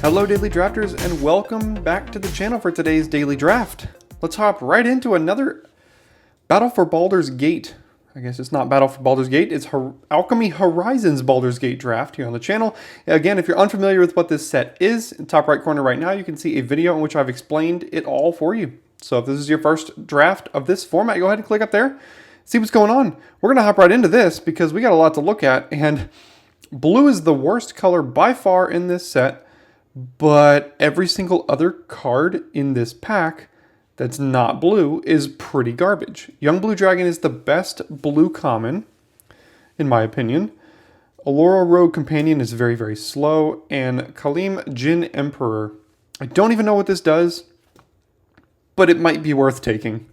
Hello Daily Drafters and welcome back to the channel for today's Daily Draft. Let's hop right into another Battle for Baldur's Gate. I guess it's not Battle for Baldur's Gate, it's Alchemy Horizons Baldur's Gate draft here on the channel. Again, if you're unfamiliar with what this set is, in the top right corner right now you can see a video in which I've explained it all for you. So if this is your first draft of this format, go ahead and click up there, see what's going on. We're going to hop right into this because we got a lot to look at, and blue is the worst color by far in this set, but every single other card in this pack that's not blue is pretty garbage. Young Blue Dragon is the best blue common, in my opinion. Allura Rogue Companion is very, very slow. And Khalim Jin Emperor. I don't even know what this does, but it might be worth taking.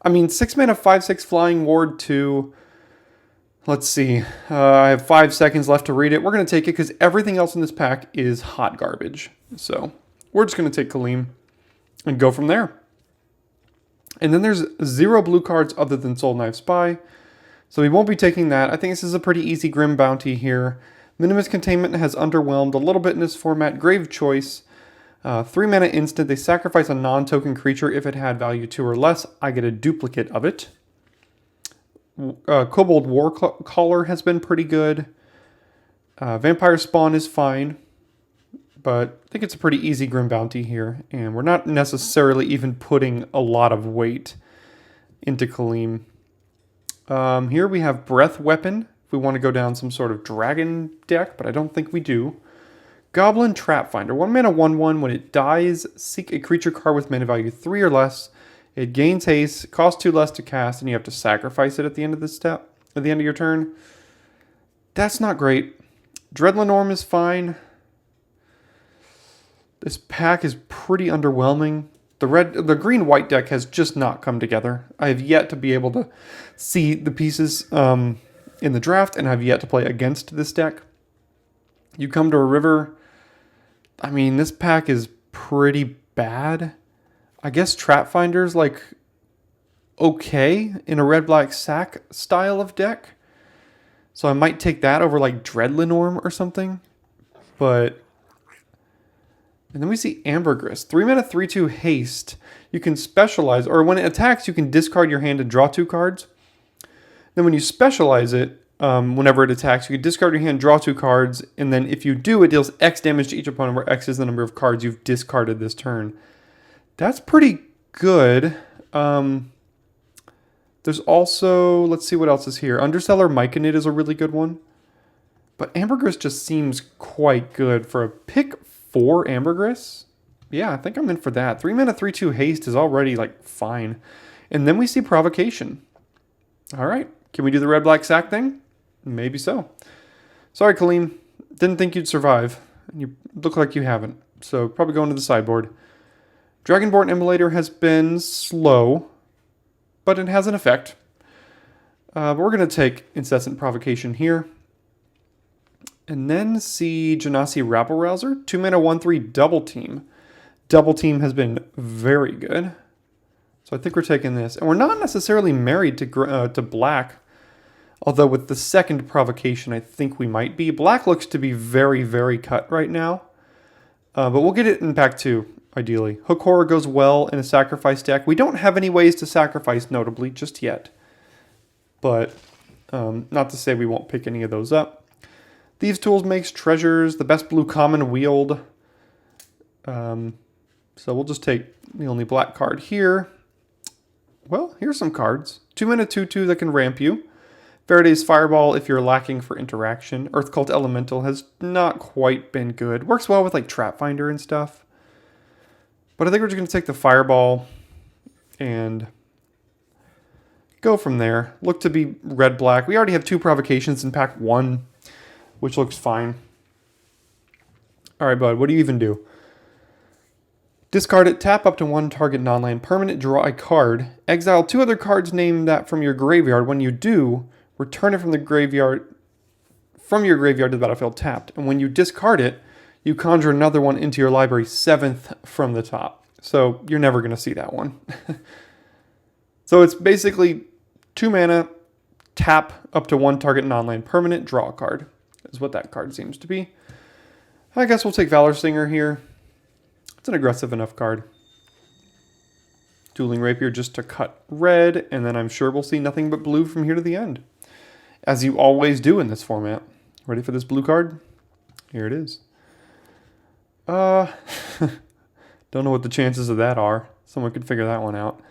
I mean, 6 mana, 5/6 Flying Ward 2. Let's see. I have 5 seconds left to read it. We're going to take it because everything else in this pack is hot garbage. So we're just going to take Khalim and go from there. And then there's 0 blue cards other than Soul Knife Spy. So we won't be taking that. I think this is a pretty easy Grim Bounty here. Minimus Containment has underwhelmed a little bit in this format. Grave Choice. 3 mana instant. They sacrifice a non-token creature. If it had value 2 or less, I get a duplicate of it. Kobold Warcaller has been pretty good. Vampire Spawn is fine. But I think it's a pretty easy Grim Bounty here. And we're not necessarily even putting a lot of weight into Khalim. Here we have Breath Weapon. If we want to go down some sort of dragon deck, but I don't think we do. Goblin Trap Finder. 1 mana 1/1. When it dies, seek a creature card with mana value 3 or less. It gains haste, costs 2 less to cast, and you have to sacrifice it at the end of the step, at the end of your turn. That's not great. Dreadlenorm is fine. This pack is pretty underwhelming. The green-white deck has just not come together. I have yet to be able to see the pieces in the draft, and I've yet to play against this deck. You come to a river. I mean, this pack is pretty bad. I guess Trap Finder's like okay in a red-black sack style of deck. So I might take that over like Dreadlenorm or something. But... And then we see Ambergris. 3 mana 3/2 haste. You can specialize, or when it attacks, you can discard your hand and draw 2 cards. Then when you specialize it, whenever it attacks, you can discard your hand, draw 2 cards, and then if you do, it deals X damage to each opponent, where X is the number of cards you've discarded this turn. That's pretty good. There's also, let's see what else is here. Underseller Myconid is a really good one. But Ambergris just seems quite good for a pick 4 Ambergris. Yeah, I think I'm in for that. 3 mana 3/2 haste is already like fine. And then we see Provocation. All right, can we do the red-black sack thing? Maybe so. Sorry, Khalim. Didn't think you'd survive. You look like you haven't. So probably going to the sideboard. Dragonborn Immolator has been slow, but it has an effect. But we're going to take Incessant Provocation here. And then see Genasi Rabble-Rouser. 2 mana 1/3 Double Team. Double Team has been very good. So I think we're taking this. And we're not necessarily married to black. Although with the second Provocation, I think we might be. Black looks to be very, very cut right now. But we'll get it in pack 2. Ideally. Hook Horror goes well in a sacrifice deck. We don't have any ways to sacrifice, notably, just yet. But not to say we won't pick any of those up. Thieves' Tools makes treasures. The best blue common wield. So we'll just take the only black card here. Well, here's some cards. 2 mana 2/2 that can ramp you. Faraday's Fireball if you're lacking for interaction. Earth Cult Elemental has not quite been good. Works well with like Trap Finder and stuff. But I think we're just going to take the Fireball and go from there. Look to be red-black. We already have 2 Provocations in pack 1, which looks fine. All right, bud, what do you even do? Discard it, tap up to 1 target non-land permanent, draw a card. Exile 2 other cards named that from your graveyard. When you do, return it from your graveyard to the battlefield tapped. And when you discard it, you conjure another one into your library 7th from the top. So you're never going to see that one. So it's basically 2 mana, tap up to 1 target non-land permanent, draw a card, is what that card seems to be. I guess we'll take Valor Singer here. It's an aggressive enough card. Dueling Rapier just to cut red, and then I'm sure we'll see nothing but blue from here to the end. As you always do in this format. Ready for this blue card? Here it is. Don't know what the chances of that are. Someone could figure that one out.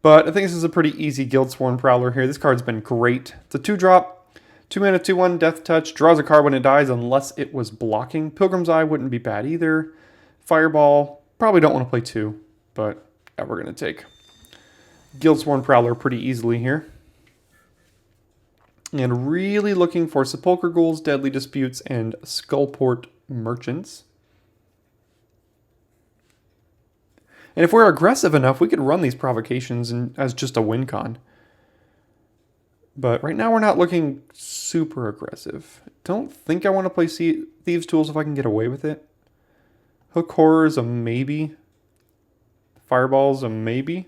But I think this is a pretty easy Guildsworn Prowler here. This card's been great. It's a 2-drop, 2 mana, 2/1, Death Touch. Draws a card when it dies unless it was blocking. Pilgrim's Eye wouldn't be bad either. Fireball, probably don't want to play 2, but yeah, we're going to take Guildsworn Prowler pretty easily here. And really looking for Sepulchre Ghouls, Deadly Disputes, and Skullport Merchants. And if we're aggressive enough, we could run these provocations as just a win con. But right now we're not looking super aggressive. Don't think I want to play Thieves' Tools if I can get away with it. Hook Horror is a maybe. Fireball's a maybe.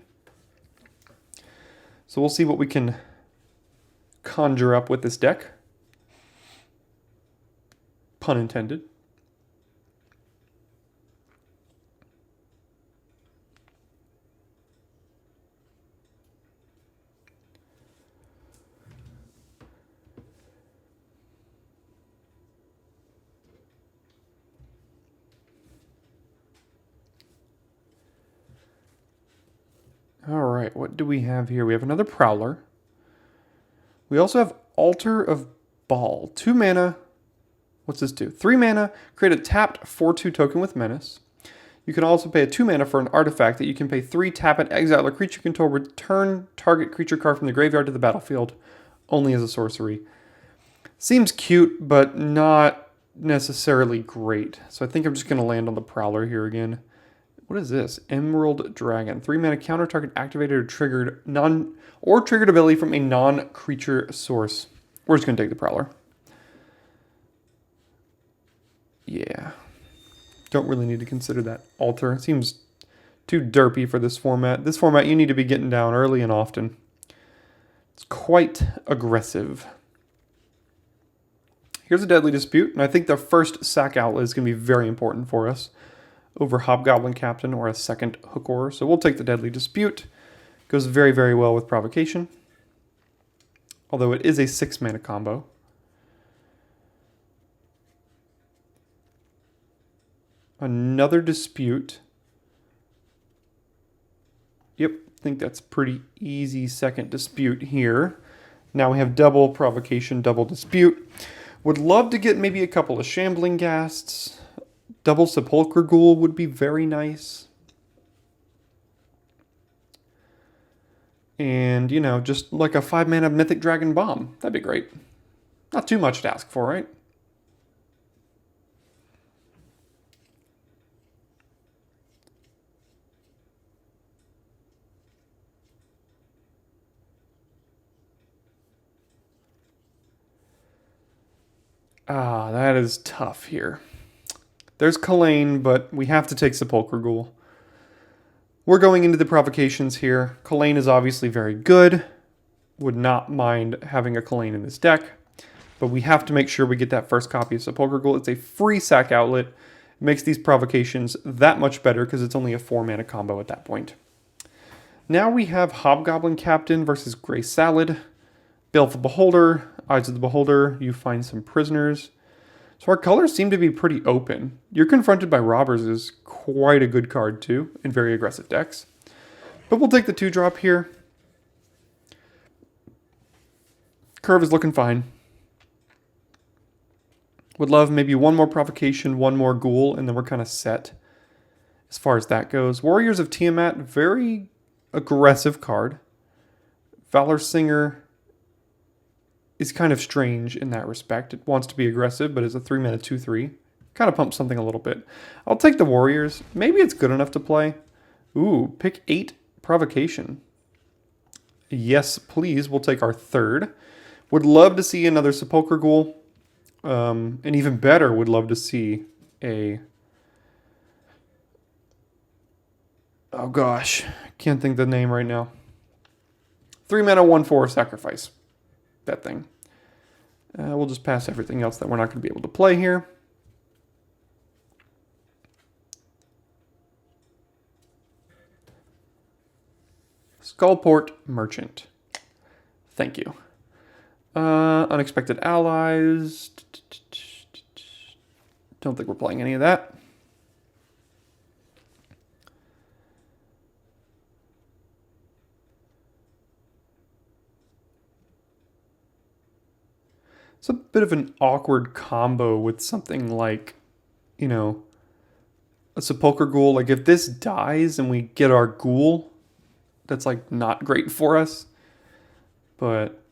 So we'll see what we can conjure up with this deck. Pun intended. All right, what do we have here? We have another Prowler. We also have Altar of Baal. 2 mana. What's this do? 3 mana. Create a tapped 4/2 token with Menace. You can also pay a 2 mana for an artifact that you can pay 3, tap it, exile a creature you control, return target creature card from the graveyard to the battlefield, only as a sorcery. Seems cute, but not necessarily great. So I think I'm just going to land on the Prowler here again. What is this? Emerald Dragon. 3 mana, counter target activated or triggered triggered ability from a non-creature source. We're just going to take the Prowler. Yeah. Don't really need to consider that altar. It seems too derpy for this format. This format, you need to be getting down early and often. It's quite aggressive. Here's a Deadly Dispute, and I think the first sack outlet is going to be very important for us over Hobgoblin Captain or a second Hook Horror. So we'll take the Deadly Dispute. Goes very, very well with Provocation. Although it is a 6 mana combo. Another Dispute. Yep, I think that's pretty easy second Dispute here. Now we have double Provocation, double Dispute. Would love to get maybe a couple of Shambling Ghasts. Double Sepulchre Ghoul would be very nice. And, you know, just like a 5 mana Mythic Dragon Bomb. That'd be great. Not too much to ask for, right? Ah, that is tough here. There's Kalain, but we have to take Sepulchre Ghoul. We're going into the provocations here. Kalain is obviously very good. Would not mind having a Kalain in this deck. But we have to make sure we get that first copy of Sepulchre Ghoul. It's a free sack outlet. It makes these provocations that much better because it's only a 4 mana combo at that point. Now we have Hobgoblin Captain versus Grey Salad. Baleful Beholder, Eyes of the Beholder, you find some prisoners. So our colors seem to be pretty open. You're Confronted by Robbers is quite a good card too, in very aggressive decks. But we'll take the 2-drop here. Curve is looking fine. Would love maybe one more Provocation, one more Ghoul, and then we're kind of set as far as that goes. Warriors of Tiamat, very aggressive card. Valor Singer is kind of strange in that respect. It wants to be aggressive, but it's a 3 mana 2/3. Kind of pumps something a little bit. I'll take the Warriors. Maybe it's good enough to play. Ooh, pick 8 Provocation. Yes, please. We'll take our 3rd. Would love to see another Sepulchre Ghoul. And even better, would love to see a... Oh gosh, can't think of the name right now. 3 mana 1/4 sacrifice. That thing. We'll just pass everything else that we're not going to be able to play here. Skullport Merchant. Thank you. Unexpected Allies. Don't think we're playing any of that. It's a bit of an awkward combo with something like, you know, a Sepulchre Ghoul. Like if this dies and we get our Ghoul, that's like not great for us. But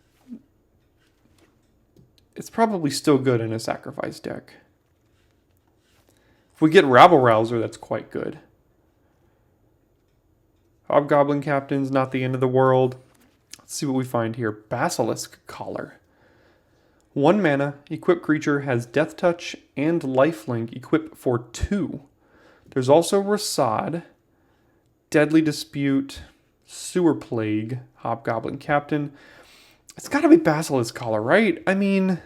it's probably still good in a sacrifice deck. If we get Rabble Rouser, that's quite good. Hobgoblin Captain's not the end of the world. Let's see what we find here. Basilisk Collar. 1 mana, equip creature has Death Touch and Lifelink, equip for 2. There's also Rasad, Deadly Dispute, Sewer Plague, Hobgoblin Captain. It's got to be Basilisk Collar, right? I mean,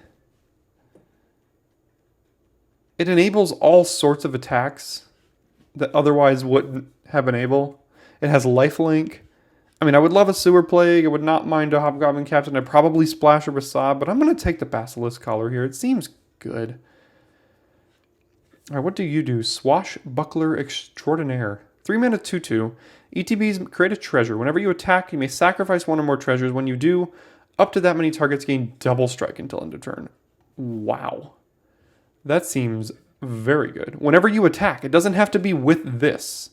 it enables all sorts of attacks that otherwise wouldn't have enable. It has Lifelink. I mean, I would love a Sewer Plague. I would not mind a Hobgoblin Captain. I'd probably splash a Rasad, but I'm going to take the Basilisk Collar here. It seems good. All right, what do you do? Swashbuckler Extraordinaire. 3 mana 2/2. ETBs create a treasure. Whenever you attack, you may sacrifice 1 or more treasures. When you do, up to that many targets gain double strike until end of turn. Wow. That seems very good. Whenever you attack, it doesn't have to be with this.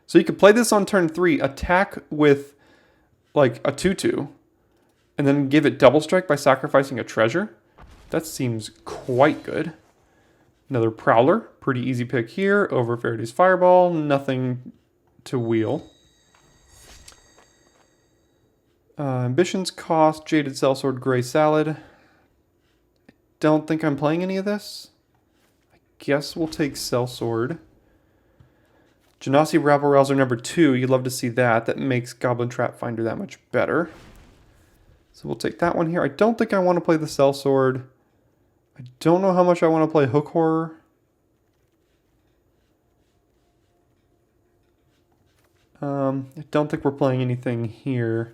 So you could play this on turn 3, attack with like a 2/2, and then give it double strike by sacrificing a treasure. That seems quite good. Another Prowler, pretty easy pick here over Faraday's Fireball, nothing to wheel. Ambitions cost, Jaded Sellsword, Grey Salad. Don't think I'm playing any of this. I guess we'll take Sellsword. Genasi Rabble Rouser number 2, you'd love to see that. That makes Goblin Trap Finder that much better. So we'll take that one here. I don't think I want to play the Sellsword. I don't know how much I want to play Hook Horror. I don't think we're playing anything here.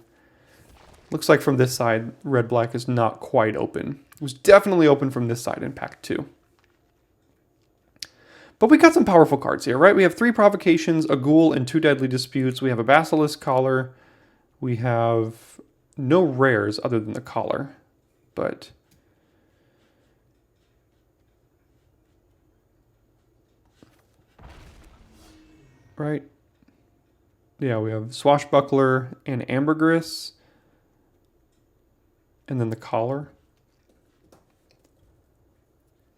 Looks like from this side, red-black is not quite open. It was definitely open from this side in pack 2. But we got some powerful cards here, right? We have 3 Provocations, a Ghoul, and 2 Deadly Disputes. We have a Basilisk Collar. We have no rares other than the Collar. But right? Yeah, we have Swashbuckler and Ambergris. And then the Collar.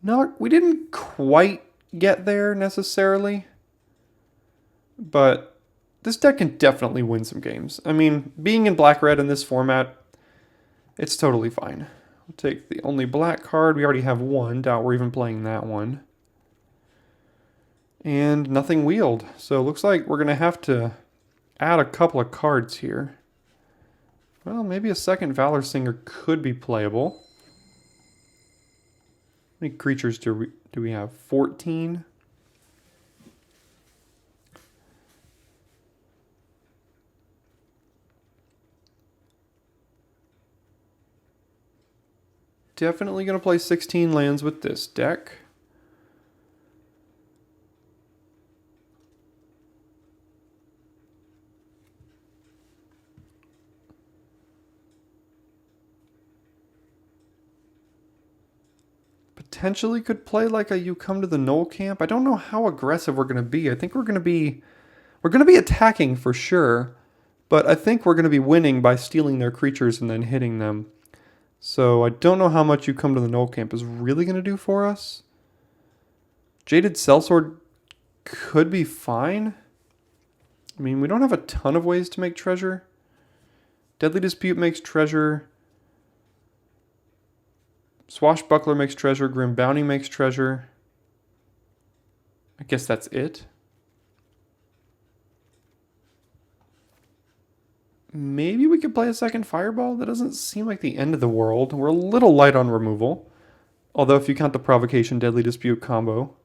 No, we didn't quite get there necessarily. But this deck can definitely win some games. I mean, being in black-red in this format, it's totally fine. We'll take the only black card. We already have one. Doubt we're even playing that one. And nothing wheeled. So it looks like we're going to have to add a couple of cards here. Well, maybe a second Valor Singer could be playable. How many creatures do we have? 14? Definitely going to play 16 lands with this deck. Potentially could play like a You Come to the Knoll Camp. I don't know how aggressive we're going to be. I think we're going to be attacking for sure, but I think we're going to be winning by stealing their creatures and then hitting them. So I don't know how much You Come to the Knoll Camp is really going to do for us. Jaded Sellsword could be fine. I mean, we don't have a ton of ways to make treasure. Deadly Dispute makes treasure. Swashbuckler makes treasure. Grim Bounty makes treasure. I guess that's it. Maybe we could play a second Fireball? That doesn't seem like the end of the world. We're a little light on removal. Although if you count the Provocation Deadly Dispute combo.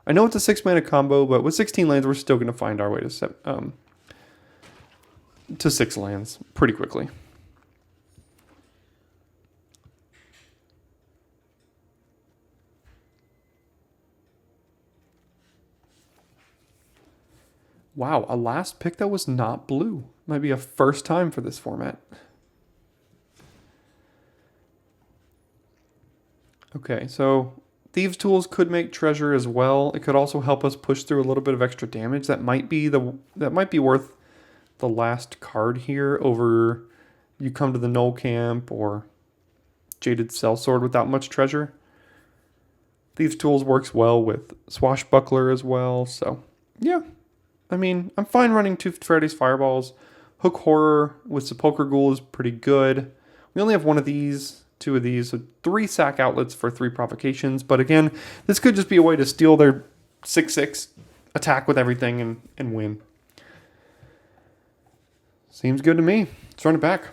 I know it's a 6 mana combo, but with 16 lands we're still going to find our way to to 6 lands pretty quickly. Wow, a last pick that was not blue. Might be a first time for this format. Okay, so Thieves' Tools could make treasure as well. It could also help us push through a little bit of extra damage. That might be worth the last card here over you come to the Null Camp or Jaded Sellsword without much treasure. Thieves' Tools works well with Swashbuckler as well, so yeah. I mean, I'm fine running 2 Friday's Fireballs. Hook Horror with Sepulchre Ghoul is pretty good. We only have 1 of these, 2 of these, so 3 sack outlets for 3 provocations. But again, this could just be a way to steal their 6/6, attack with everything, and win. Seems good to me. Let's run it back.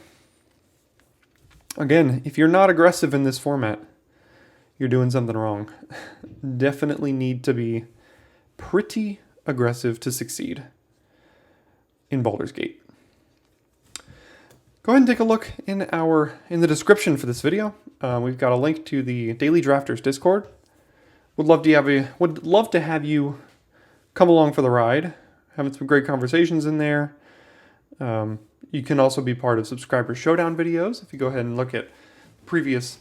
Again, if you're not aggressive in this format, you're doing something wrong. Definitely need to be pretty aggressive to succeed in Baldur's Gate. Go ahead and take a look in the description for this video. We've got a link to the Daily Drafters Discord. Would love to have you come along for the ride. Having some great conversations in there. You can also be part of Subscriber Showdown videos. If you go ahead and look at previous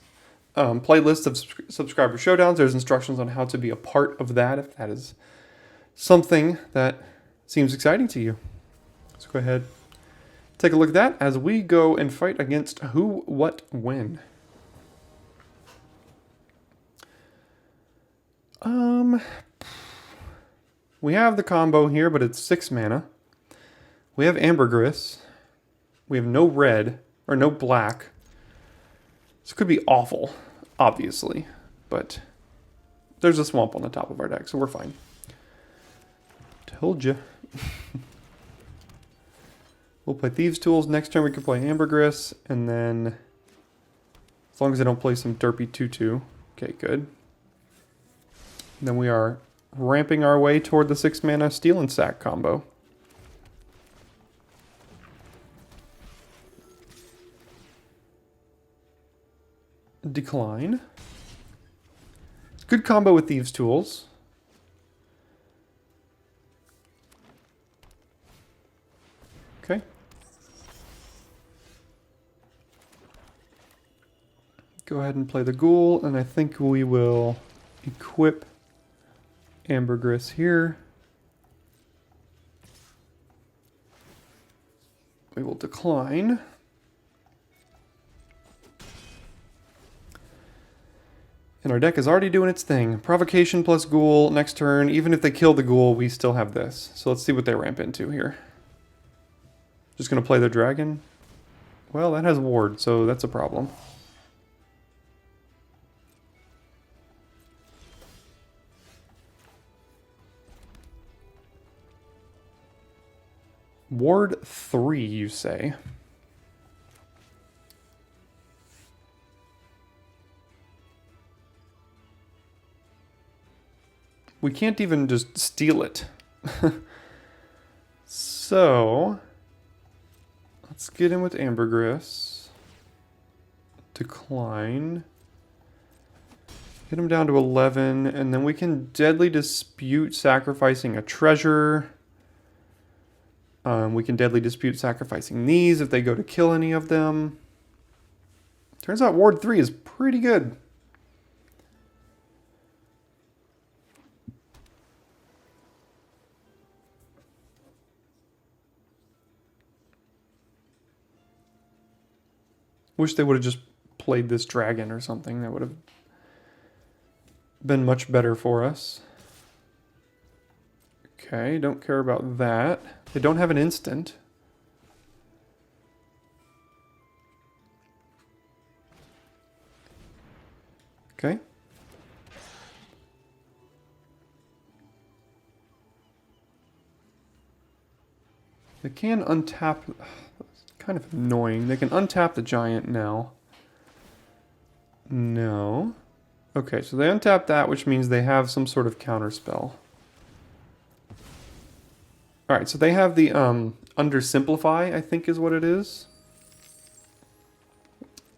playlists of Subscriber Showdowns, there's instructions on how to be a part of that if that is something that seems exciting to you. Let's go ahead, take a look at that as we go and fight against Who, What, When. We have the combo here, but it's 6 mana. We have Ambergris. We have no red, or no black. This could be awful, obviously, but there's a swamp on the top of our deck, so we're fine. Told you. We'll play Thieves' Tools. Next turn we can play Ambergris, and then as long as they don't play some derpy 2/2. Okay, good. And then we are ramping our way toward the 6 mana Steel and Sack combo. Decline. Good combo with Thieves' Tools. Okay. Go ahead and play the Ghoul, and I think we will equip Ambergris here. We will decline. And our deck is already doing its thing. Provocation plus Ghoul next turn. Even if they kill the Ghoul, we still have this. So let's see what they ramp into here. Just going to play their dragon. Well, that has ward, so that's a problem. Ward 3, you say? We can't even just steal it. So, let's get in with Ambergris. Decline. Get him down to 11, and then we can Deadly Dispute sacrificing a treasure. We can Deadly Dispute sacrificing these if they go to kill any of them. Turns out Ward 3 is pretty good. Wish they would have just played this dragon or something. That would have been much better for us. Okay, don't care about that. They don't have an instant. Okay. They can untap... Kind of annoying. They can untap the giant now. No. Okay, so they untap that, which means they have some sort of counter spell. Alright, so they have the Undersimplify, I think is what it is.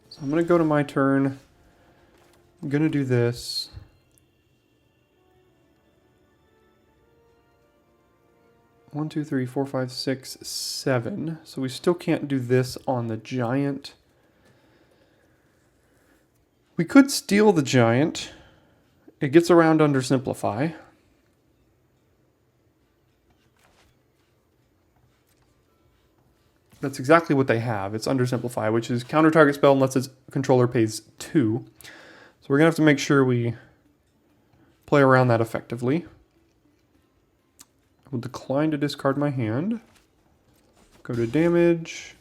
So I'm going to go to my turn. I'm going to do this. One, two, three, four, five, six, seven. So we still can't do this on the giant. We could steal the giant. It gets around Undersimplify. That's exactly what they have. It's Undersimplify, which is counter target spell unless its controller pays 2. So we're going to have to make sure we play around that effectively. I will decline to discard my hand. Go to damage.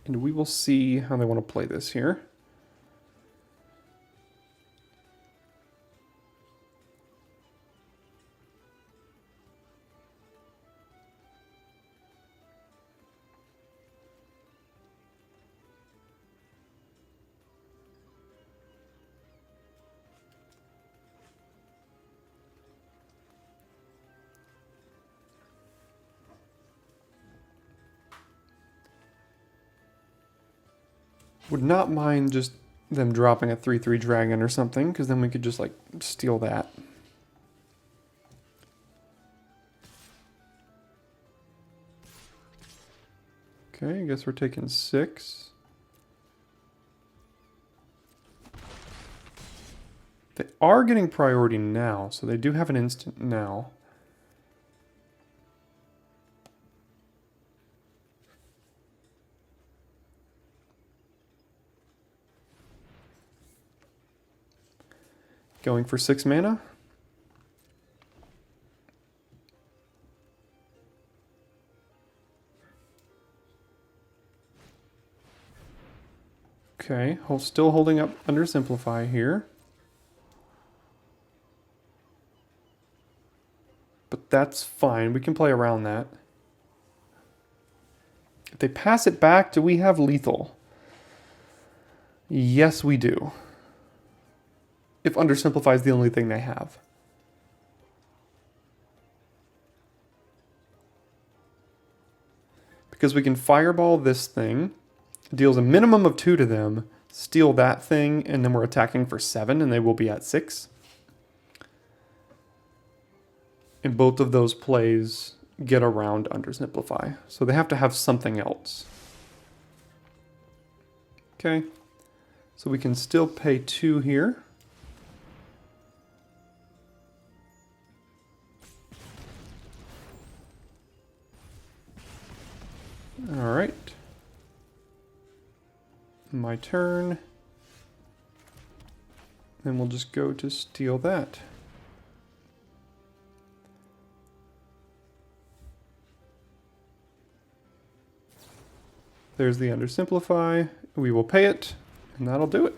And we will see how they want to play this here. Would not mind just them dropping a 3/3 dragon or something, because then we could just like steal that. Okay, I guess we're taking 6. They are getting priority now, so they do have an instant now. Going for 6 mana. Okay, still holding up Undersimplify here. But that's fine, we can play around that. If they pass it back, do we have lethal? Yes, we do. If Undersimplify is the only thing they have. Because we can fireball this thing, deals a minimum of 2 to them, steal that thing, and then we're attacking for 7, and they will be at 6. And both of those plays get around Undersimplify. So they have to have something else. Okay. So we can still pay 2 here. All right. My turn. Then we'll just go to steal that. There's the Undersimplify. We will pay it, and that'll do it.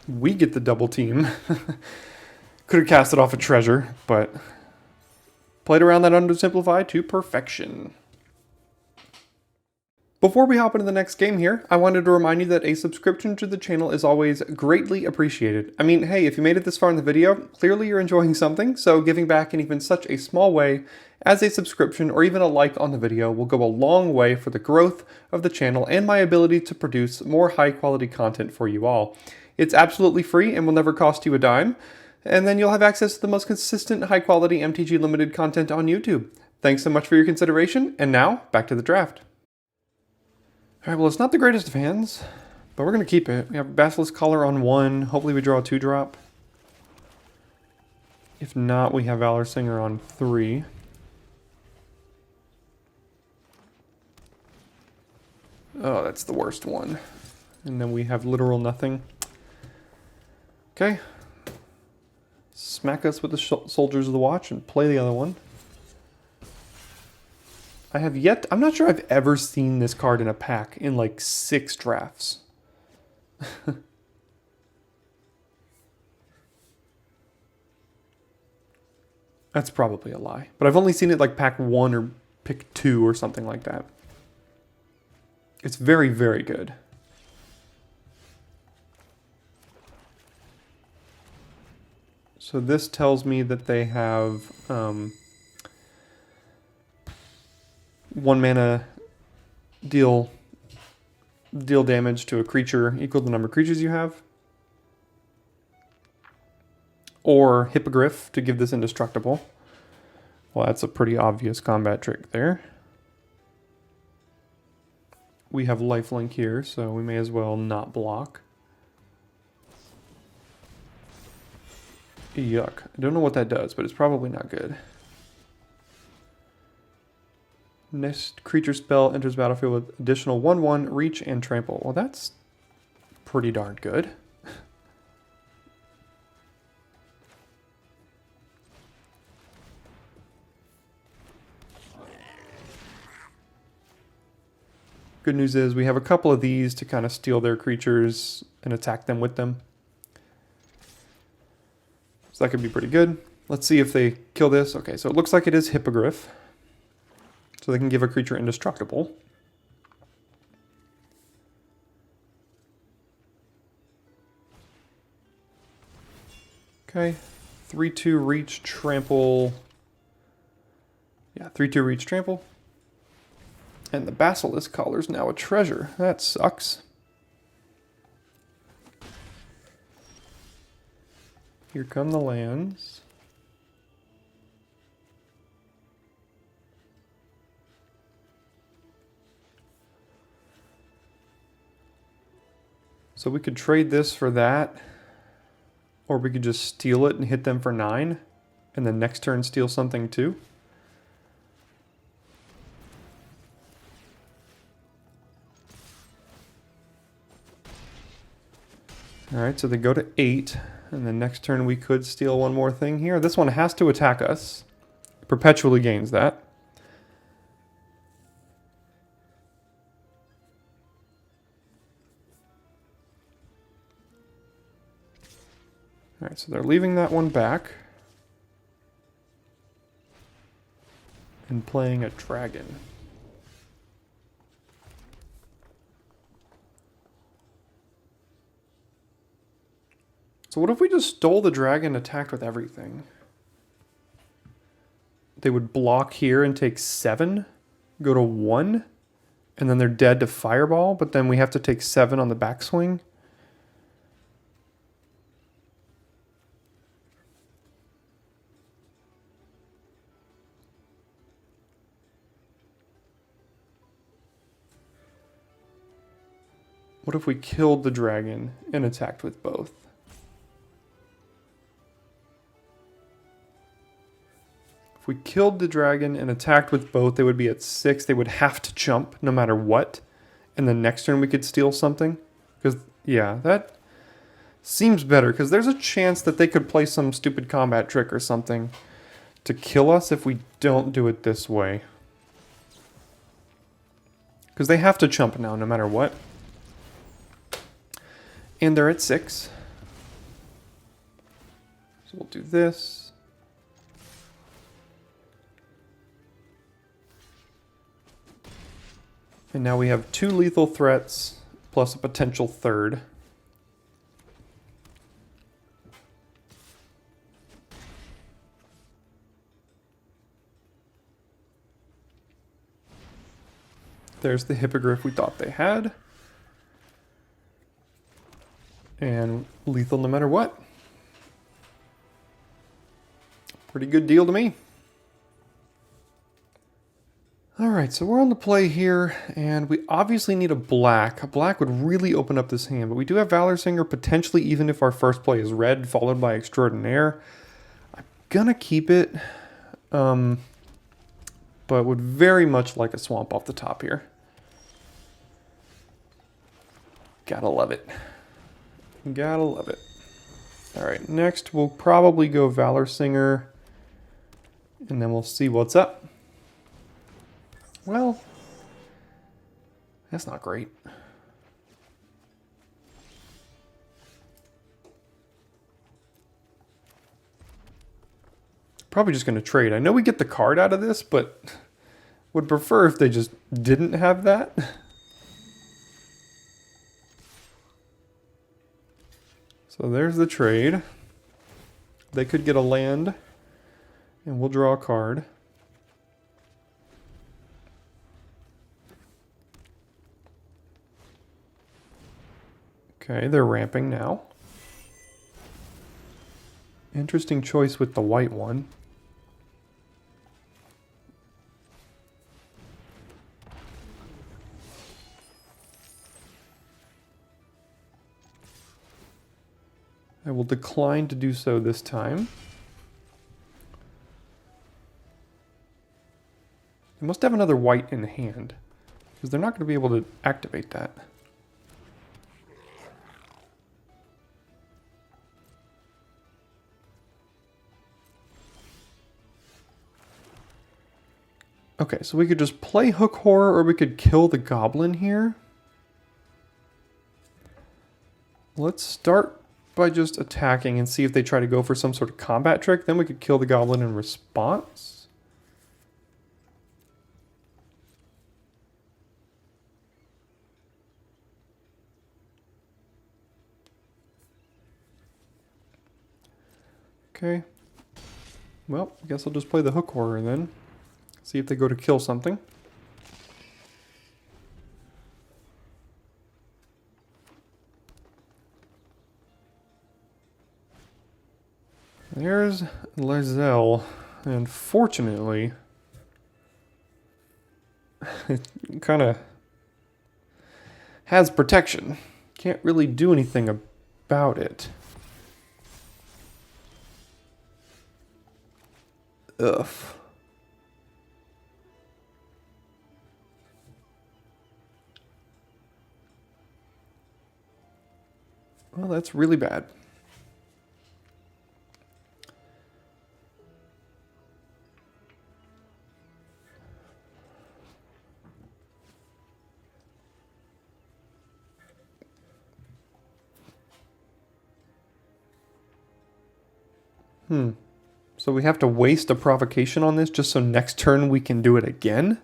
We get the double team. Could have cast it off a treasure, but played around that Undersimplify to perfection. Before we hop into the next game here, I wanted to remind you that a subscription to the channel is always greatly appreciated. I mean, hey, if you made it this far in the video, clearly you're enjoying something, so giving back in even such a small way as a subscription or even a like on the video will go a long way for the growth of the channel and my ability to produce more high quality content for you all. It's absolutely free and will never cost you a dime, and then you'll have access to the most consistent high quality MTG Limited content on YouTube. Thanks so much for your consideration, and now back to the draft. Alright, well, it's not the greatest of hands, but we're going to keep it. We have Basilisk Collar on 1. Hopefully we draw a 2-drop. If not, we have Valor Singer on 3. Oh, that's the worst one. And then we have Literal Nothing. Okay. Smack us with the Soldiers of the Watch and play the other one. I'm not sure I've ever seen this card in a pack in like 6 drafts. That's probably a lie. But I've only seen it like pack 1 or pick 2 or something like that. It's very, very good. So this tells me that they have 1 mana deal damage to a creature equal to the number of creatures you have. Or Hippogriff to give this indestructible. Well, that's a pretty obvious combat trick there. We have lifelink here, so we may as well not block. Yuck. I don't know what that does, but it's probably not good. Next creature spell enters battlefield with additional 1/1, reach, and trample. Well, that's pretty darn good. Good news is we have a couple of these to kind of steal their creatures and attack them with them. So that could be pretty good. Let's see if they kill this. Okay, so it looks like it is Hippogriff. So they can give a creature indestructible. Okay, 3/2 reach, trample. Yeah, 3/2 reach, trample. And the Basilisk Collar is now a treasure. That sucks. Here come the lands. So we could trade this for that. Or we could just steal it and hit them for 9. And then next turn steal something too. Alright, so they go to 8, and then next turn we could steal one more thing here. This one has to attack us. Perpetually gains that. Alright, so they're leaving that one back. And playing a dragon. So what if we just stole the dragon and attacked with everything? They would block here and take 7, go to 1, and then they're dead to fireball, but then we have to take 7 on the backswing. What if we killed the dragon and attacked with both? If we killed the dragon and attacked with both, they would be at 6. They would have to jump no matter what. And then next turn we could steal something. Because, yeah, that seems better. Because there's a chance that they could play some stupid combat trick or something to kill us if we don't do it this way. Because they have to jump now no matter what. And they're at 6. So we'll do this. And now we have 2 lethal threats plus a potential third. There's the Hippogriff we thought they had. And lethal no matter what. Pretty good deal to me. Alright, so we're on the play here, and we obviously need a black. A black would really open up this hand, but we do have Valor Singer, potentially even if our first play is red, followed by Extraordinaire. I'm gonna keep it, but would very much like a swamp off the top here. Gotta love it. Gotta love it. Alright, next we'll probably go Valor Singer, and then we'll see what's up. Well, that's not great. Probably just going to trade. I know we get the card out of this, but would prefer if they just didn't have that. So there's the trade. They could get a land, and we'll draw a card. Okay, they're ramping now. Interesting choice with the white one. I will decline to do so this time. They must have another white in hand, because they're not going to be able to activate that. Okay, so we could just play Hook Horror, or we could kill the goblin here. Let's start by just attacking and see if they try to go for some sort of combat trick. Then we could kill the goblin in response. Okay. Well, I guess I'll just play the Hook Horror then. See if they go to kill something. There's Lizelle, and fortunately, it kind of has protection. Can't really do anything about it. Ugh. Well, that's really bad. So we have to waste a provocation on this just so next turn we can do it again?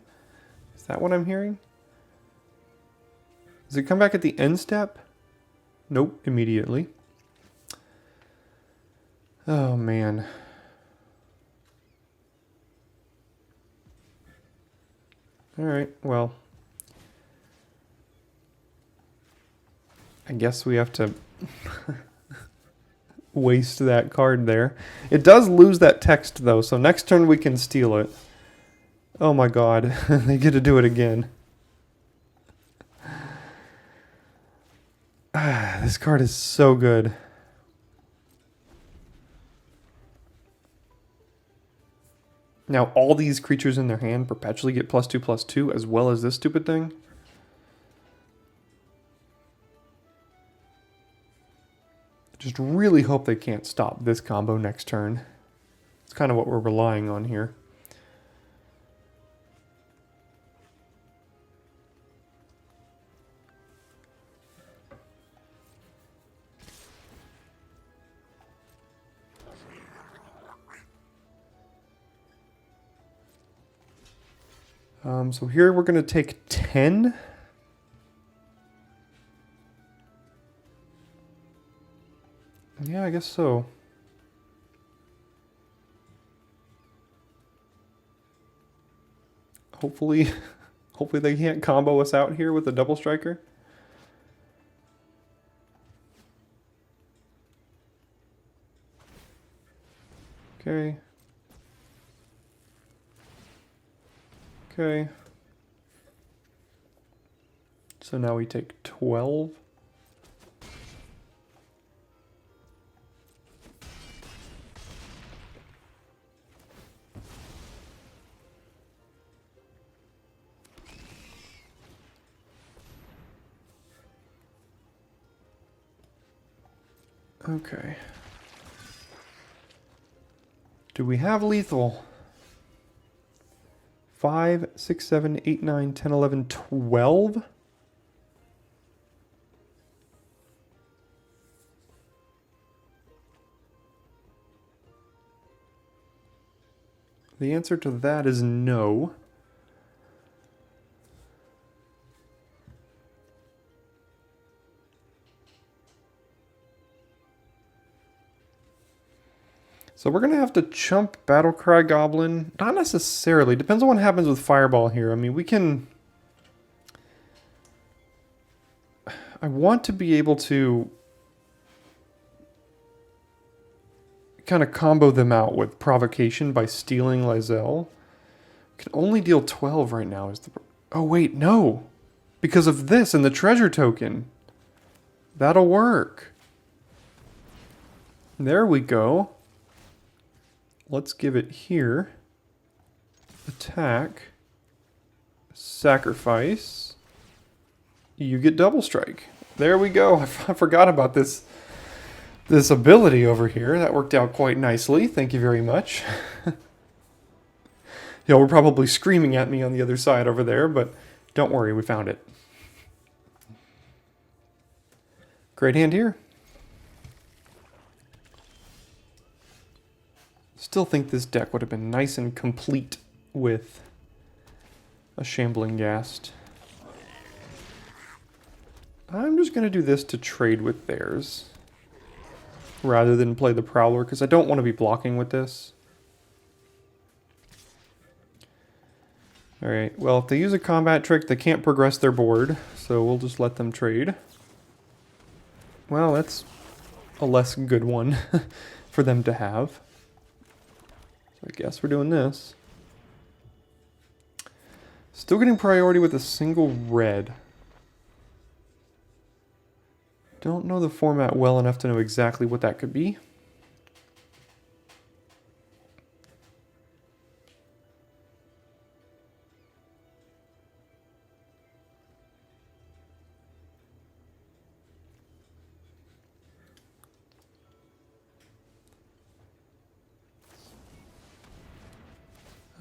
Is that what I'm hearing? Does it come back at the end step? Nope, immediately. Oh, man. Alright, well. I guess we have to waste that card there. It does lose that text, though, so next turn we can steal it. Oh my god, they get to do it again. This card is so good. Now, all these creatures in their hand perpetually get +2/+2, as well as this stupid thing. Just really hope they can't stop this combo next turn. It's kind of what we're relying on here. So here we're going to take 10. Yeah, I guess so. Hopefully they can't combo us out here with a double striker. Okay. Okay. So now we take 12. Okay. Do we have lethal? 5, 6, 7, 8, 9, 10, 11, 12? The answer to that is no. So we're going to have to chump Battlecry Goblin. Not necessarily. Depends on what happens with Fireball here. I mean, we can... I want to be able to kind of combo them out with Provocation by stealing Lizelle. Can only deal 12 right now. Oh, wait, no. Because of this and the treasure token. That'll work. There we go. Let's give it here. Attack. Sacrifice. You get double strike. There we go. I forgot about this ability over here. That worked out quite nicely. Thank you very much. Y'all were probably screaming at me on the other side over there, but don't worry, we found it. Great hand here. Still think this deck would have been nice and complete with a Shambling Ghast. I'm just going to do this to trade with theirs rather than play the Prowler, because I don't want to be blocking with this. Alright, well, if they use a combat trick, they can't progress their board, so we'll just let them trade. Well, that's a less good one for them to have. So I guess we're doing this. Still getting priority with a single red. Don't know the format well enough to know exactly what that could be.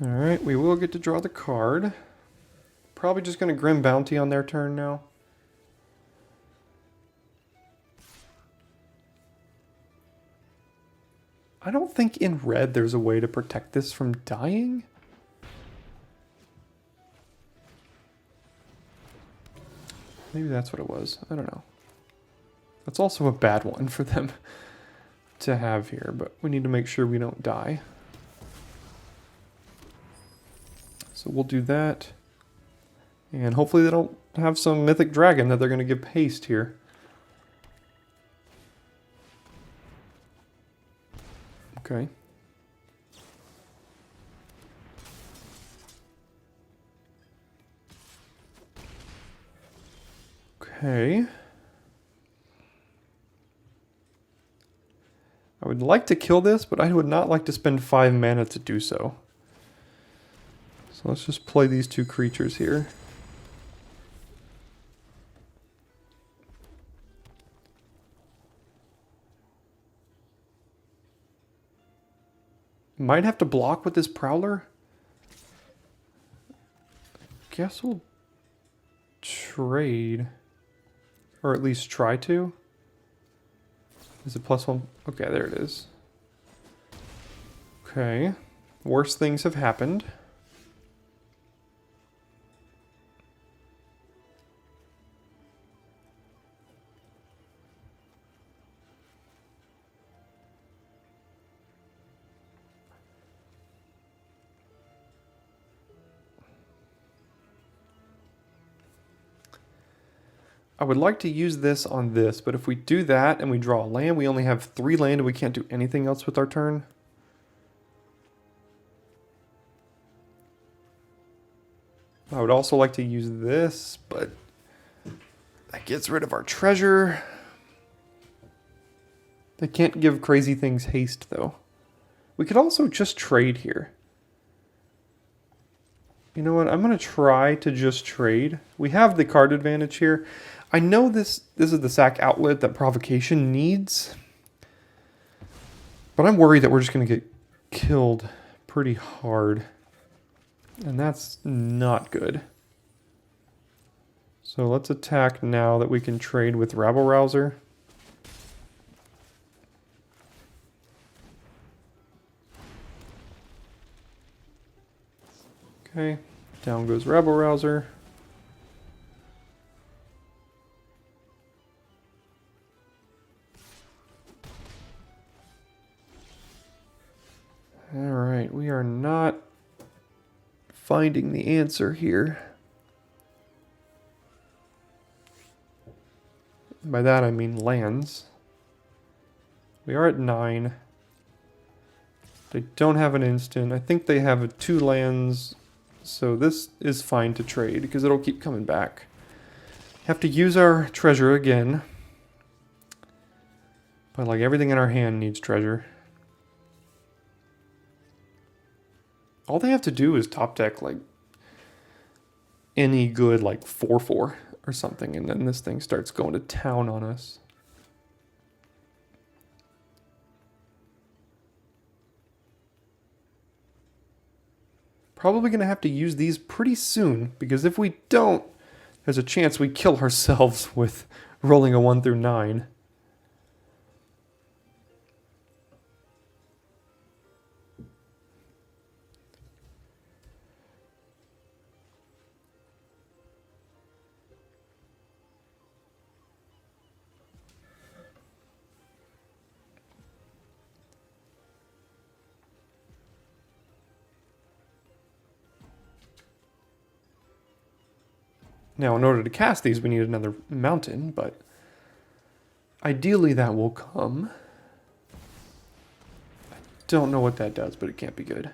Alright, we will get to draw the card. Probably just going to Grim Bounty on their turn now. I don't think in red there's a way to protect this from dying. Maybe that's what it was. I don't know. That's also a bad one for them to have here, but we need to make sure we don't die. So we'll do that. And hopefully they don't have some mythic dragon that they're going to give haste here. Okay. Okay. I would like to kill this, but I would not like to spend 5 mana to do so. So let's just play these 2 creatures here. Might have to block with this Prowler. Guess we'll trade. Or at least try to. Is it +1? Okay, there it is. Okay. Worse things have happened. I would like to use this on this, but if we do that and we draw a land, we only have 3 land and we can't do anything else with our turn. I would also like to use this, but that gets rid of our treasure. They can't give crazy things haste, though. We could also just trade here. You know what? I'm going to try to just trade. We have the card advantage here. I know this is the sack outlet that Provocation needs. But I'm worried that we're just going to get killed pretty hard. And that's not good. So let's attack now that we can trade with Rabble Rouser. Okay, down goes Rabble Rouser. Alright, we are not finding the answer here. By that I mean lands. We are at 9. They don't have an instant. I think they have 2 lands, so this is fine to trade because it'll keep coming back. Have to use our treasure again. But like everything in our hand needs treasure. All they have to do is top deck like any good like 4/4 or something, and then this thing starts going to town on us. Probably going to have to use these pretty soon, because if we don't, there's a chance we kill ourselves with rolling a 1 through 9. Now, in order to cast these, we need another mountain, but ideally that will come. I don't know what that does, but it can't be good.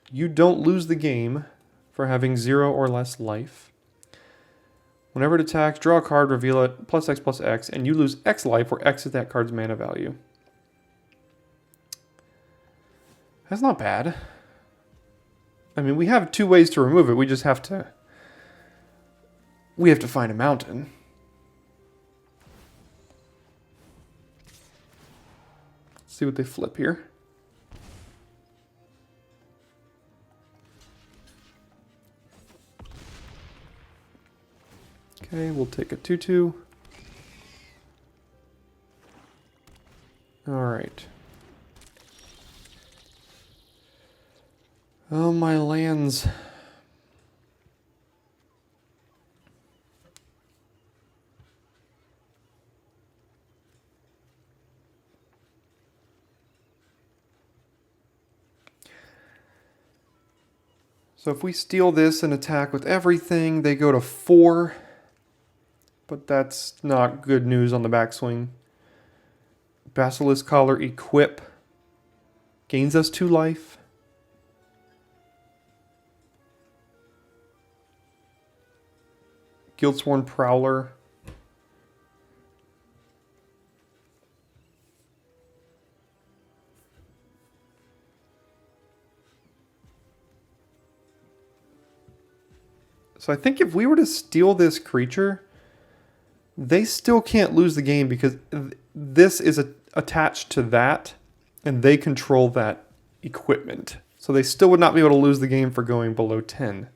You don't lose the game for having 0 or less life. Whenever it attacks, draw a card, reveal it, +X, and you lose X life, where X is that card's mana value. That's not bad. I mean, we have 2 ways to remove it. We just have to... We have to find a mountain. Let's see what they flip here. Okay, we'll take a 2/2. Alright. Oh, my lands. So if we steal this and attack with everything, they go to 4. But that's not good news on the backswing. Basilisk Collar equip. Gains us 2 life. Guildsworn Prowler. So I think if we were to steal this creature, they still can't lose the game because this is attached to that, and they control that equipment. So they still would not be able to lose the game for going below 10.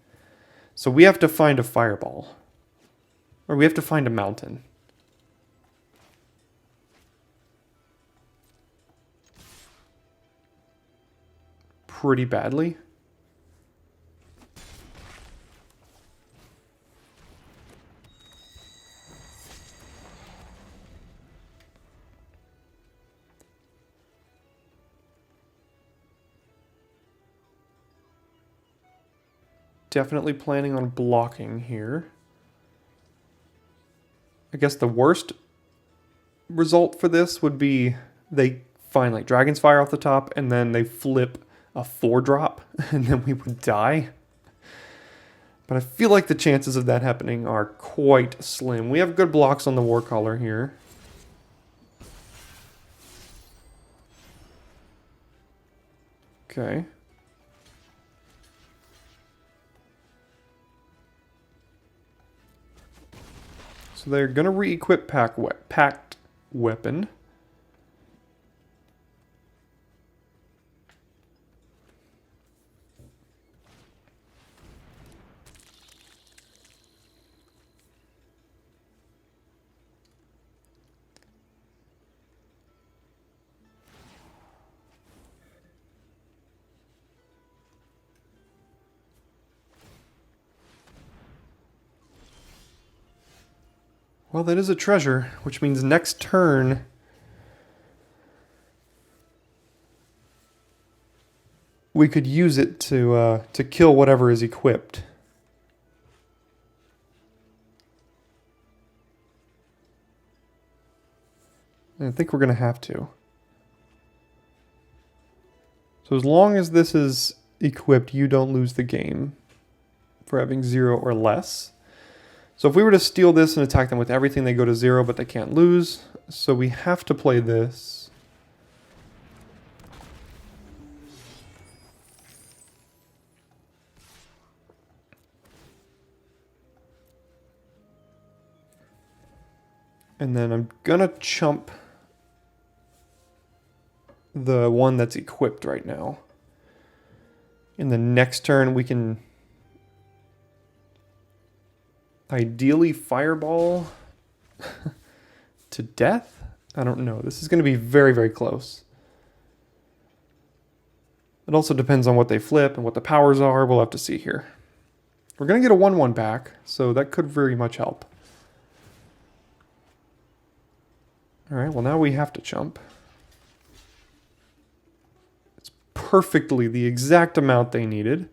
So we have to find a fireball. Or we have to find a mountain. Pretty badly. Definitely planning on blocking here. I guess the worst result for this would be they find like Dragon's Fire off the top and then they flip a 4-drop and then we would die. But I feel like the chances of that happening are quite slim. We have good blocks on the Warcaller here. Okay. So they're going to re-equip Pact Weapon. Well, that is a treasure, which means next turn we could use it to kill whatever is equipped. And I think we're going to have to. So as long as this is equipped, you don't lose the game for having 0 or less. So if we were to steal this and attack them with everything, they go to 0, but they can't lose. So we have to play this. And then I'm gonna chump the one that's equipped right now. In the next turn, we can ideally fireball to death. I don't know. This is going to be very, very close. It also depends on what they flip and what the powers are. We'll have to see here. We're going to get a 1/1 back, so that could very much help. Alright, well now we have to chump. It's perfectly the exact amount they needed.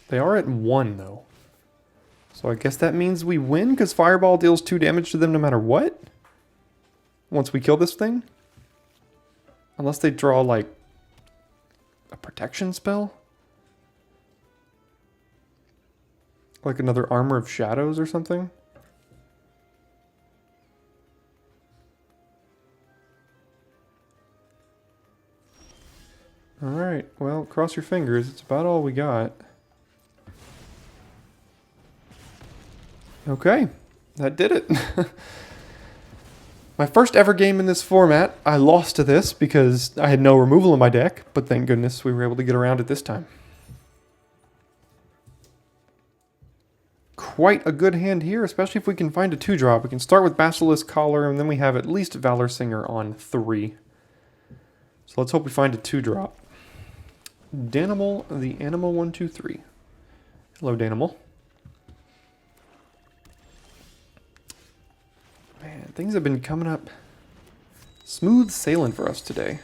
They are at 1 though. So I guess that means we win because Fireball deals 2 damage to them no matter what? Once we kill this thing? Unless they draw like a protection spell? Like another Armor of Shadows or something? Alright, well, cross your fingers. It's about all we got. Okay, that did it. My first ever game in this format, I lost to this because I had no removal in my deck, but thank goodness we were able to get around it this time. Quite a good hand here, especially if we can find a 2-drop. We can start with Basilisk Collar, and then we have at least Valor Singer on 3. So let's hope we find a 2-drop. Danimal, the Animal 123. Hello, Danimal. Man, things have been coming up smooth sailing for us today.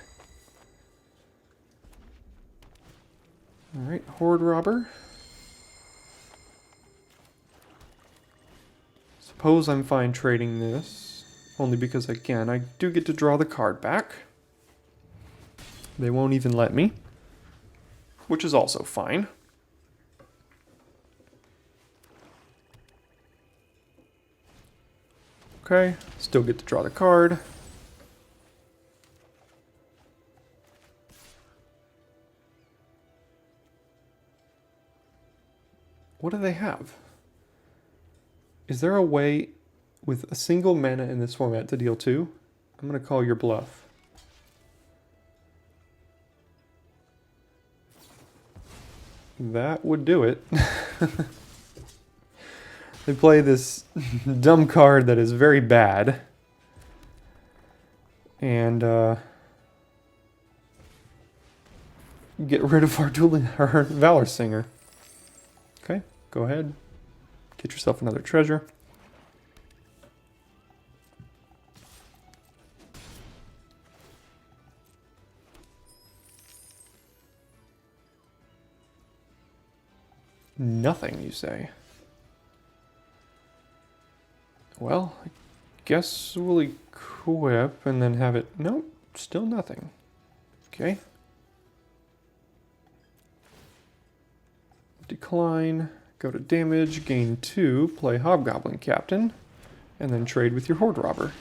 Alright, Horde Robber. Suppose I'm fine trading this, only because, again, I do get to draw the card back. They won't even let me, which is also fine. Okay, still get to draw the card. What do they have? Is there a way with a single mana in this format to deal 2? I'm going to call your bluff. That would do it. They play this dumb card that is very bad. And get rid of our Valor Singer. Okay, go ahead. Get yourself another treasure. Nothing, you say? Well, I guess we'll equip and then have it... Nope, still nothing. Okay. Decline, go to damage, gain 2, play Hobgoblin Captain, and then trade with your Horde Robber.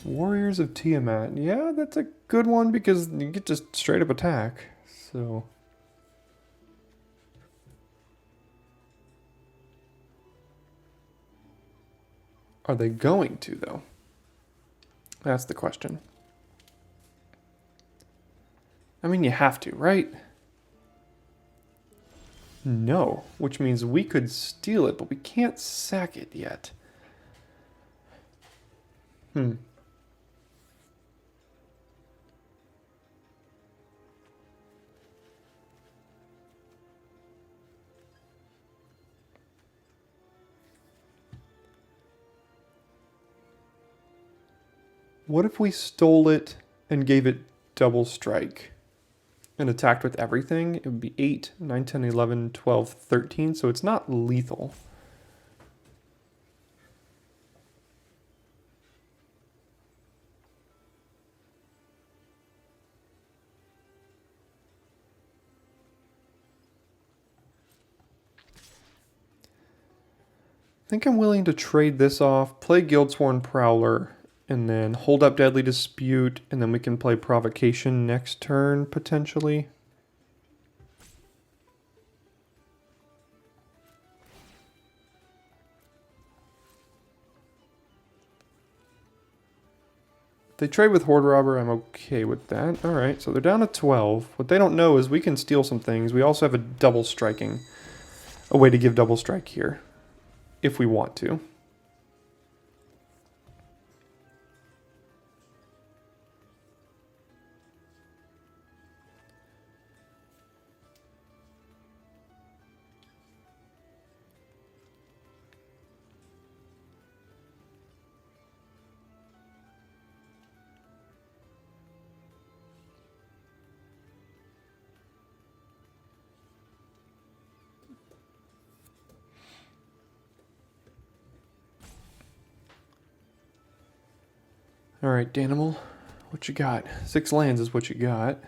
Warriors of Tiamat. Yeah, that's a good one because you get just straight up attack. So are they going to though? That's the question. I mean, you have to, right? No, which means we could steal it, but we can't sack it yet. What if we stole it and gave it double strike and attacked with everything? It would be 8, 9, 10, 11, 12, 13, so it's not lethal. I think I'm willing to trade this off, play Guildsworn Prowler, and then hold up Deadly Dispute, and then we can play Provocation next turn, potentially. If they trade with Horde Robber, I'm okay with that. Alright, so they're down to 12. What they don't know is we can steal some things. We also have a double striking. A way to give double strike here. If we want to. Alright, Danimal, what you got? 6 lands is what you got.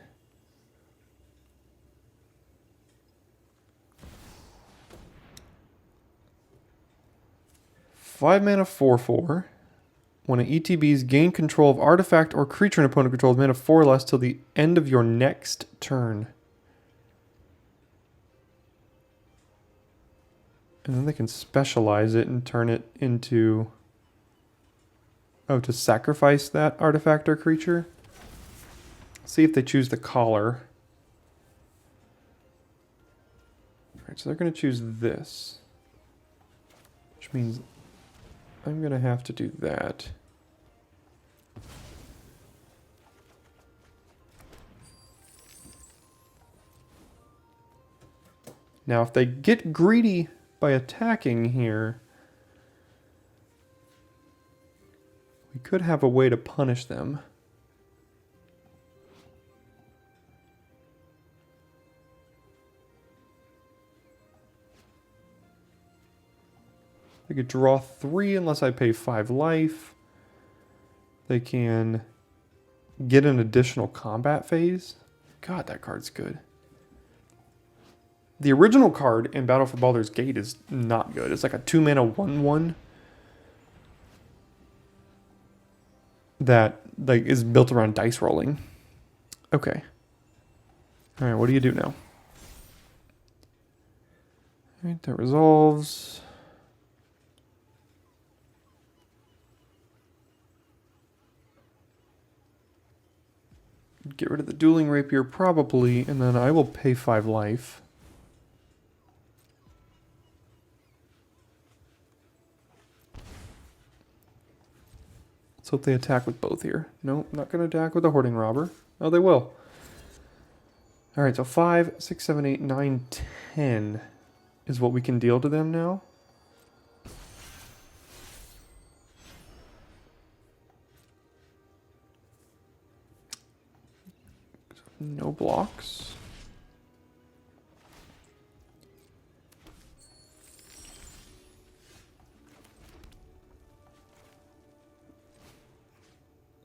Five mana 4/4. When an ETBs gain control of artifact or creature an opponent controls, mana 4 or less till the end of your next turn. And then they can specialize it and turn it into... Oh, to sacrifice that artifact or creature? See if they choose the collar. Alright, so they're going to choose this. Which means I'm going to have to do that. Now, if they get greedy by attacking here, we could have a way to punish them. They could draw 3 unless I pay 5 life. They can get an additional combat phase. God, that card's good. The original card in Battle for Baldur's Gate is not good. It's like a 2 mana 1/1 that like is built around dice rolling. Okay. All right, what do you do now? All right, that resolves. Get rid of the Dueling Rapier probably, and then I will pay 5 life. Let's hope they attack with both here. Nope, not going to attack with a Hoarding Robber. Oh, they will. Alright, so 5, 6, 7, 8, 9, 10 is what we can deal to them now. No blocks.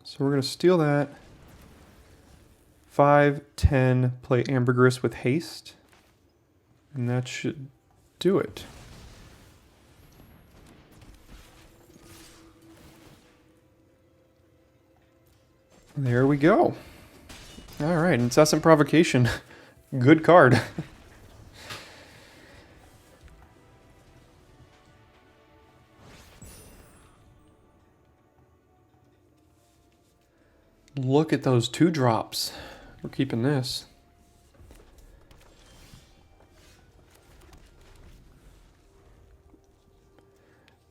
So we're going to steal that. 5, 10, play Ambergris with haste. And that should do it. There we go. All right, Incessant Provocation. Good card. Look at those 2-drops. We're keeping this.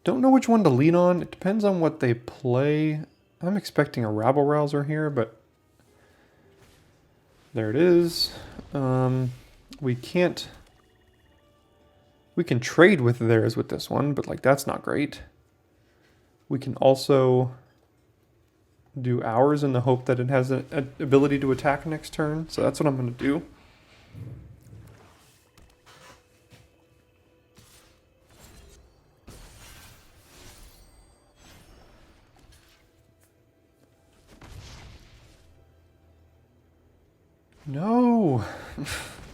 Don't know which one to lean on. It depends on what they play. I'm expecting a rabble rouser here, but there it is. We can't. We can trade with theirs with this one, but like that's not great. We can also do ours in the hope that it has an ability to attack next turn. So that's what I'm going to do. No.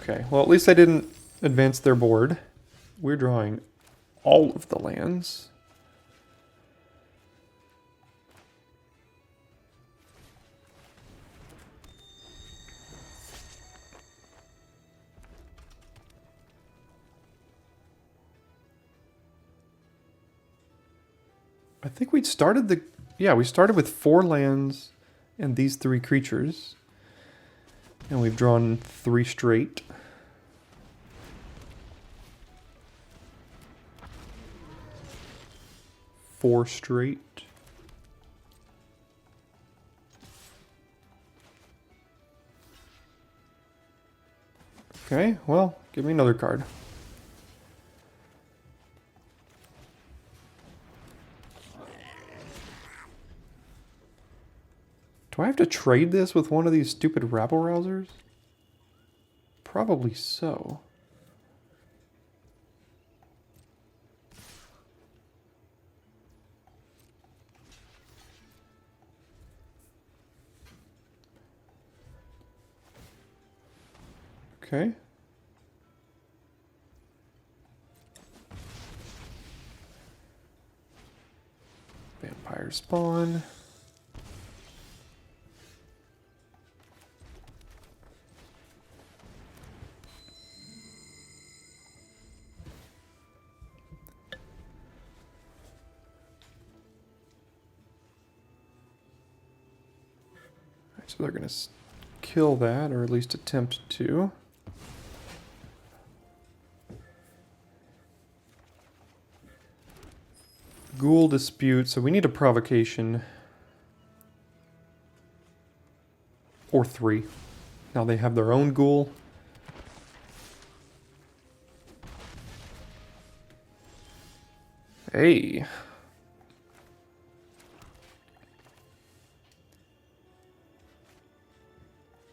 Okay, well at least I didn't advance their board. We're drawing all of the lands. I think we started the... Yeah, we started with 4 lands and these 3 creatures. And we've drawn 3 straight. Four straight. Okay, well, give me another card. Do I have to trade this with one of these stupid rabble rousers? Probably so. Okay. Vampire spawn. So they're going to kill that, or at least attempt to. Ghoul dispute, so we need a provocation. Or 3. Now they have their own ghoul. Hey.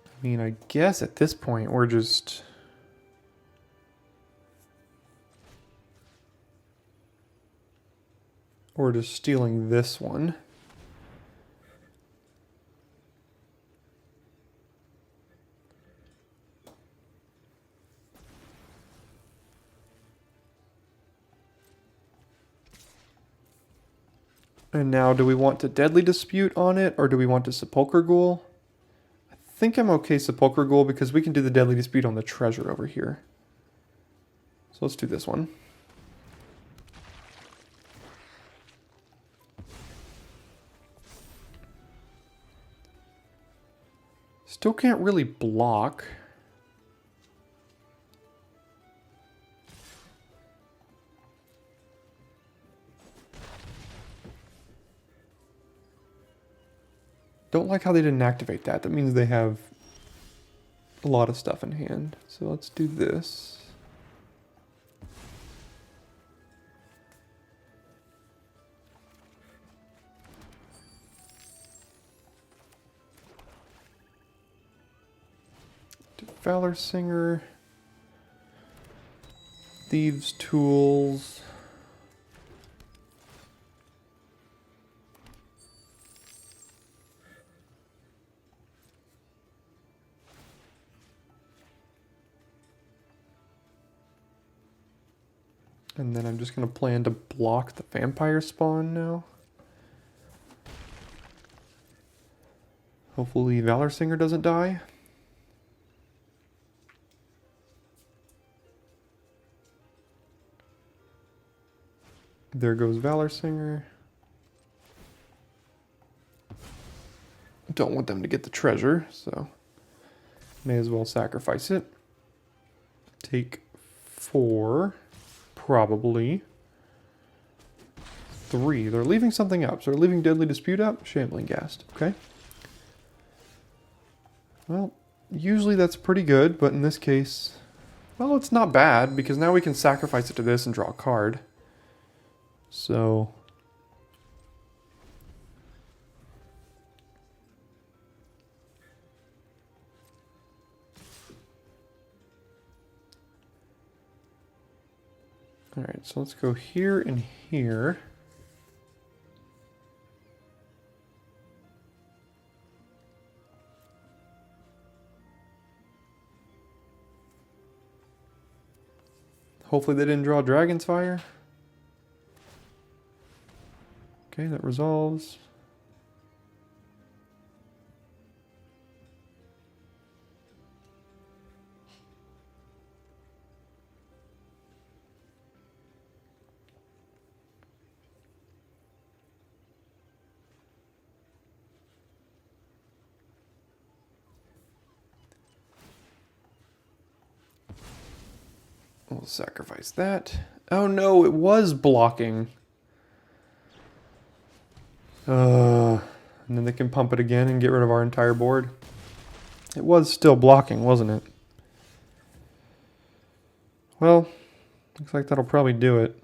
I mean, I guess at this point we're just... We're just stealing this one. And now, do we want to Deadly Dispute on it, or do we want to Sepulchre Ghoul? I think I'm okay Sepulchre Ghoul because we can do the Deadly Dispute on the treasure over here. So let's do this one. Still can't really block. Don't like how they didn't activate that. That means they have a lot of stuff in hand. So let's do this. Valor Singer, Thieves' Tools, and then I'm just going to plan to block the vampire spawn now. Hopefully Valor Singer doesn't die. There goes Valor Singer. Don't want them to get the treasure, so may as well sacrifice it. Take 4, probably. 3. They're leaving something up. So they're leaving Deadly Dispute up? Shambling Ghast. Okay. Well, usually that's pretty good, but in this case, well, it's not bad, because now we can sacrifice it to this and draw a card. So... Alright, so let's go here and here. Hopefully they didn't draw Dragon's Fire. Okay, that resolves. We'll sacrifice that. Oh no, it was blocking. And then they can pump it again and get rid of our entire board. It was still blocking, wasn't it? Well, looks like that'll probably do it.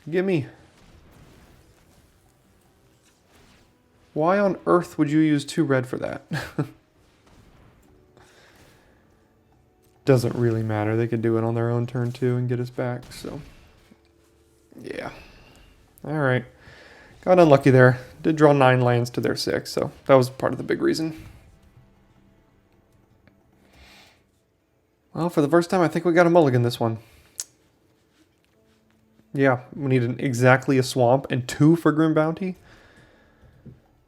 Gimme. Why on earth would you use 2 red for that? Doesn't really matter. They could do it on their own turn too and get us back, so... Yeah. Alright. Got unlucky there. Did draw 9 lands to their 6, so that was part of the big reason. Well, for the first time, I think we got a mulligan this one. Yeah, we need exactly a swamp and 2 for Grim Bounty.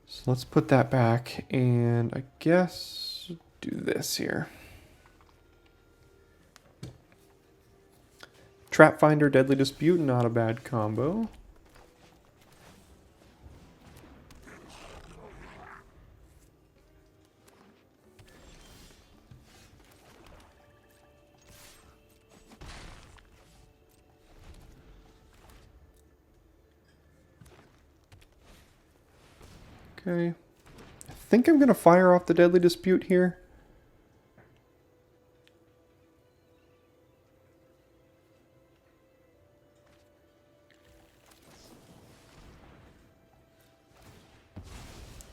So let's put that back, and I guess do this here. Trap Finder, Deadly Dispute, not a bad combo. Okay. I think I'm going to fire off the Deadly Dispute here.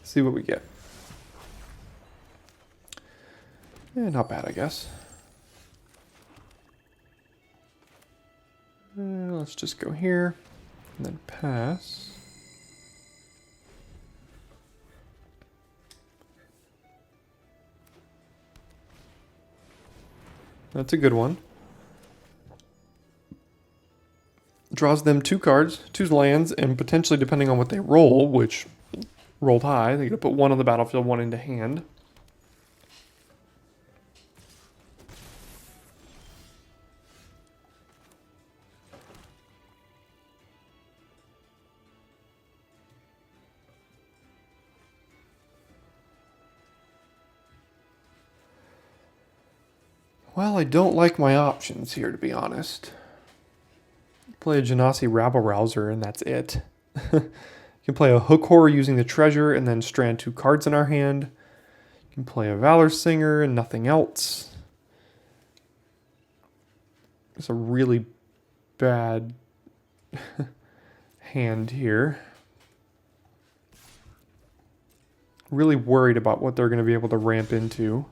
See what we get. Eh, not bad, I guess. Let's just go here and then pass. That's a good one. Draws them 2 cards, 2 lands, and potentially, depending on what they roll, which rolled high, they could put 1 on the battlefield, 1 into hand. Well, I don't like my options here, to be honest. Play a Genasi Rabble-Rouser, and that's it. You can play a Hook Horror using the treasure, and then strand 2 cards in our hand. You can play a Valor Singer and nothing else. It's a really bad hand here. Really worried about what they're going to be able to ramp into.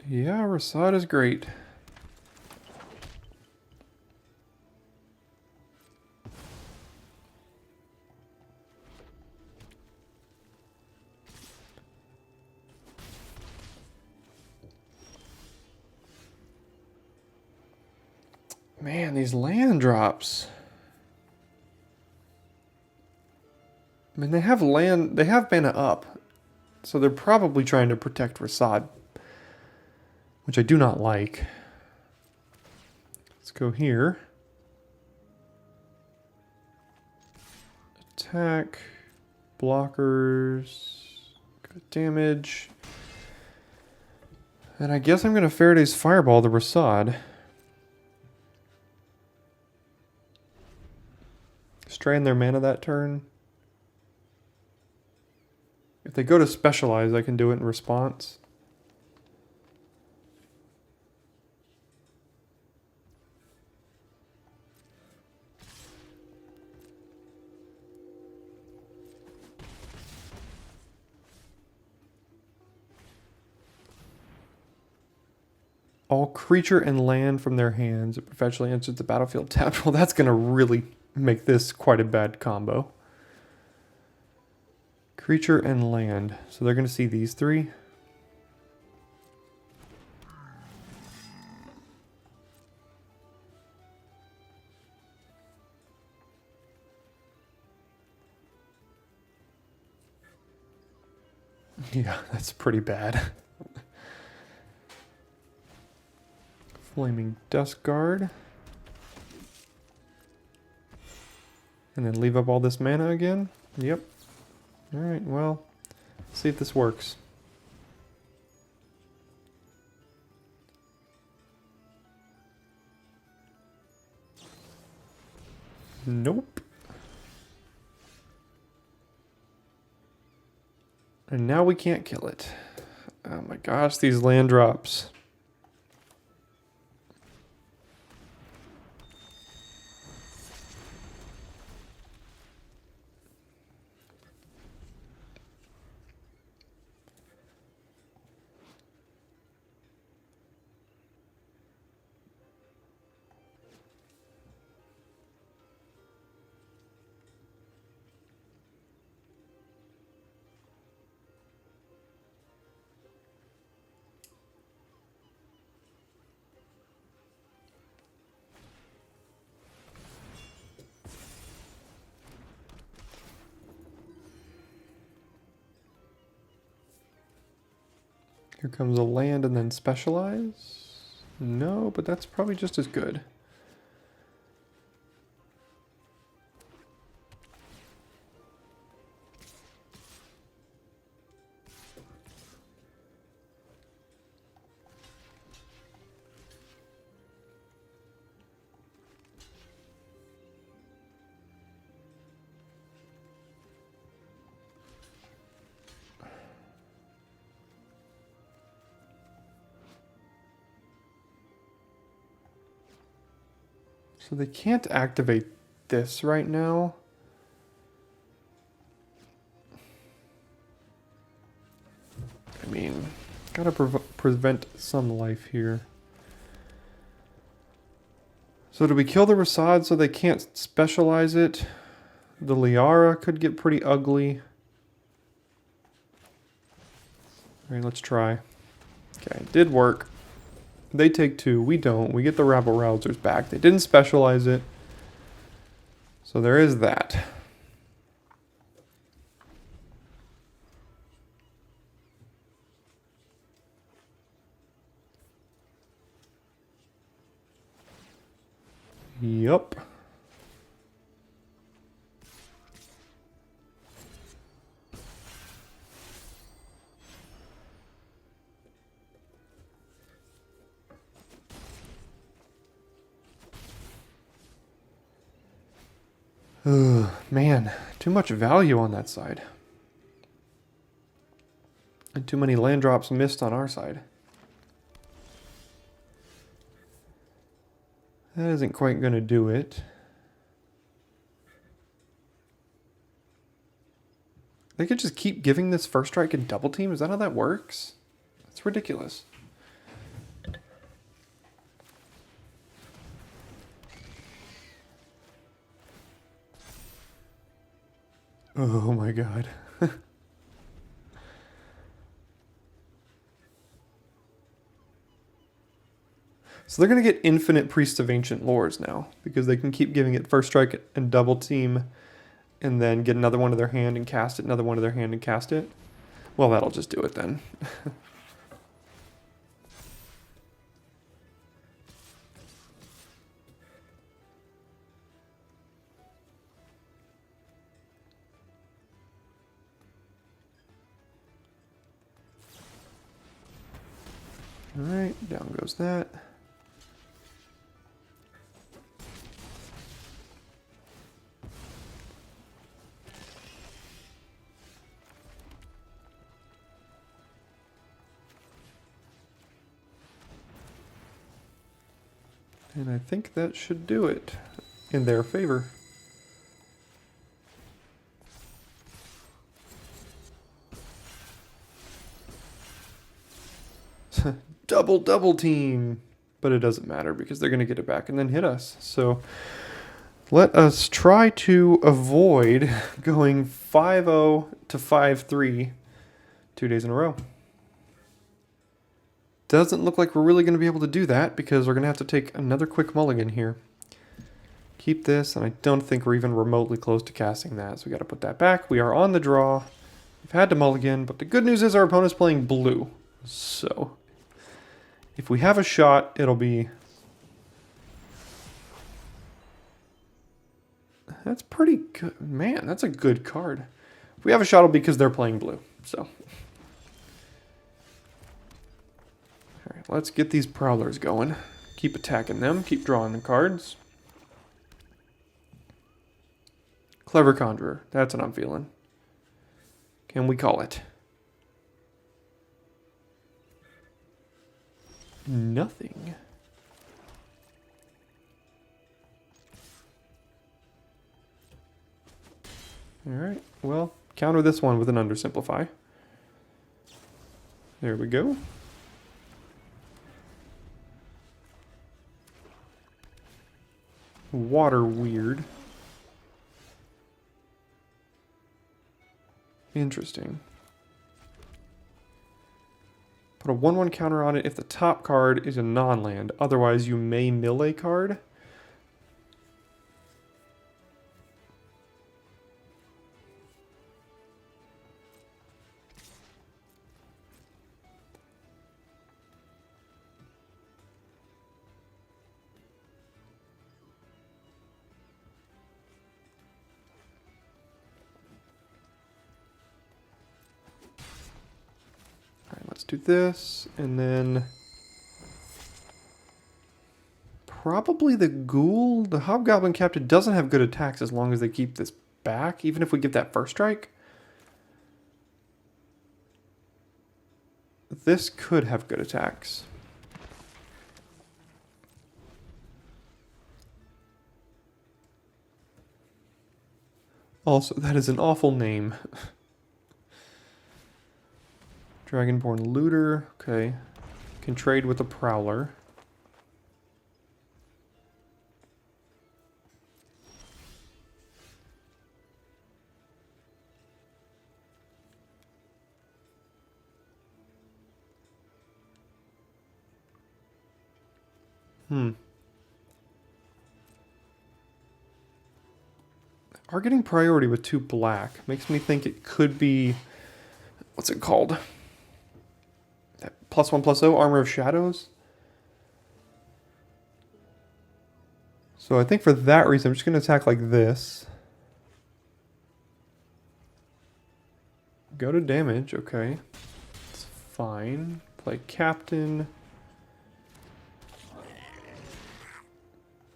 Yeah, Rasada's great. Man, these land drops. I mean, they have land, they have mana up. So they're probably trying to protect Rasad, which I do not like. Let's go here. Attack. Blockers. Good damage. And I guess I'm going to Faraday's Fireball the Rasad. Strain their mana that turn. If they go to Specialize, I can do it in response. All creature and land from their hands. It perpetually enters the battlefield tapped. Well, that's going to really make this quite a bad combo. Creature and land. So they're going to see these three. Yeah, that's pretty bad. Flaming Dust Guard. And then leave up all this mana again? Yep. Alright, well, let's see if this works. Nope. And now we can't kill it. Oh my gosh, these land drops. Here comes a land and then Specialize. No, but that's probably just as good. So they can't activate this right now. I mean, gotta prevent some life here. So do we kill the Rasad so they can't Specialize it? The Liara could get pretty ugly. Alright, let's try. Okay, it did work. They take 2, we don't. We get the Rabble Rousers back. They didn't Specialize it. So there is that. Yup. Ugh, man, too much value on that side. And too many land drops missed on our side. That isn't quite going to do it. They could just keep giving this first strike and double team? Is that how that works? That's ridiculous. Oh my god. So they're going to get infinite Priests of Ancient Lores now, because they can keep giving it first strike and double team, and then get another one to their hand and cast it, another one to their hand and cast it. Well, that'll just do it then. Alright, down goes that. And I think that should do it in their favor. Double team. But it doesn't matter because they're going to get it back and then hit us. So let us try to avoid going 5-0 to 5-3 2 days in a row. Doesn't look like we're really going to be able to do that because we're going to have to take another quick mulligan here. Keep this, and I don't think we're even remotely close to casting that, so we got to put that back. We are on the draw. We've had to mulligan, but the good news is our opponent's playing blue. So if we have a shot, it'll be... That's pretty good. Man, that's a good card. If we have a shot, it'll be because they're playing blue. So... Alright, let's get these Prowlers going. Keep attacking them, keep drawing the cards. Clever Conjurer, that's what I'm feeling. Can we call it? Nothing. Alright, well, counter this one with an Undersimplify. There we go. Water weird. Interesting. Put a 1/1 counter on it if the top card is a non-land. Otherwise, you may mill a card. Let's do this, and then probably the Ghoul. The Hobgoblin Captain doesn't have good attacks as long as they keep this back, even if we give that first strike. This could have good attacks. Also, that is an awful name. Dragonborn Looter, okay. Can trade with a Prowler. Are getting priority with 2 black. Makes me think it could be... What's it called? That +1/+0 Armor of Shadows? So I think for that reason, I'm just going to attack like this. Go to damage, okay. It's fine. Play Captain.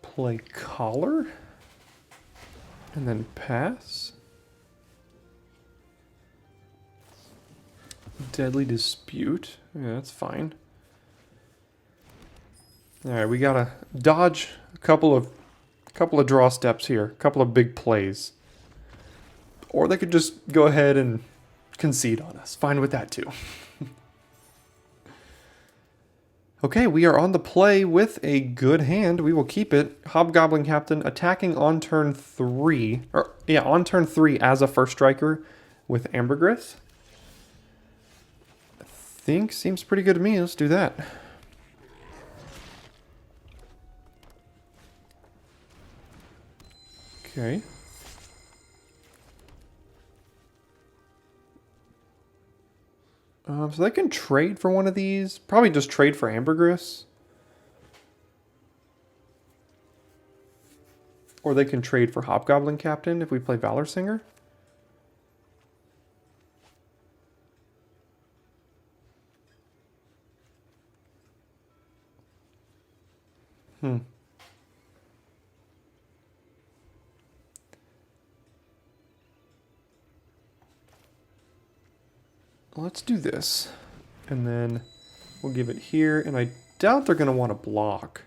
Play Collar. And then pass. Deadly Dispute. Yeah, that's fine. Alright, we gotta dodge a couple of draw steps here. A couple of big plays. Or they could just go ahead and concede on us. Fine with that too. Okay, we are on the play with a good hand. We will keep it. Hobgoblin Captain attacking on turn 3. On turn 3 as a first striker with Ambergris. I think seems pretty good to me. Let's do that. Okay. So they can trade for one of these. Probably just trade for Ambergris. Or they can trade for Hobgoblin Captain if we play Valor Singer. Let's do this. And then we'll give it here. And I doubt they're going to want to block.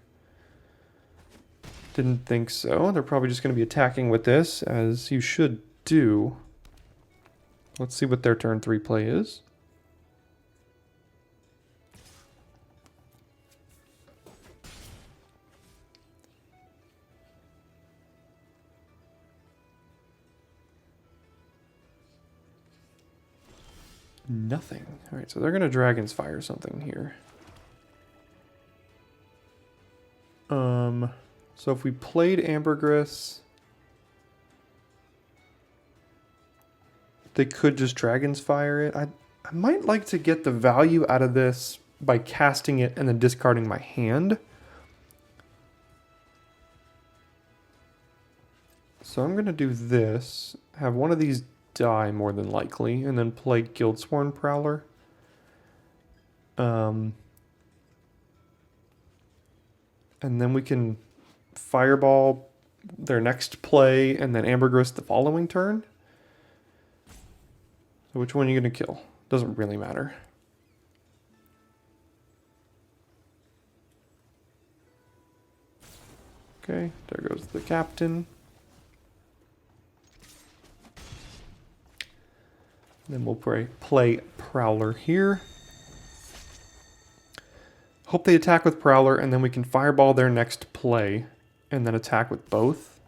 Didn't think so. They're probably just going to be attacking with this, as you should do. Let's see what their turn 3 play is. Nothing. Alright, so they're going to Dragon's Fire something here. So if we played Ambergris, they could just Dragon's Fire it. I might like to get the value out of this by casting it and then discarding my hand. So I'm going to do this, have one of these die more than likely, and then play Guildsworn Prowler. And then we can Fireball their next play and then Ambergris the following turn. So which one are you going to kill? Doesn't really matter. Okay, there goes the captain. Then we'll play Prowler here. Hope they attack with Prowler, and then we can Fireball their next play, and then attack with both.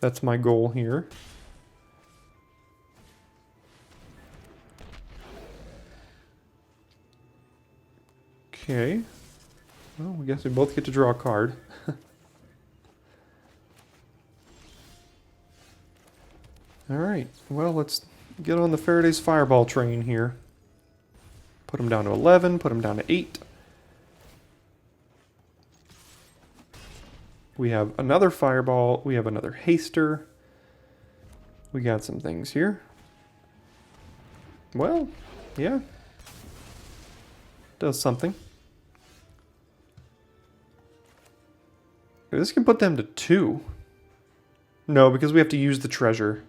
That's my goal here. Okay. Well, I guess we both get to draw a card. Alright, well, let's get on the Faraday's Fireball train here. Put them down to 11, put them down to 8. We have another Fireball, we have another Haster. We got some things here. Well, yeah. Does something. This can put them to 2. No, because we have to use the treasure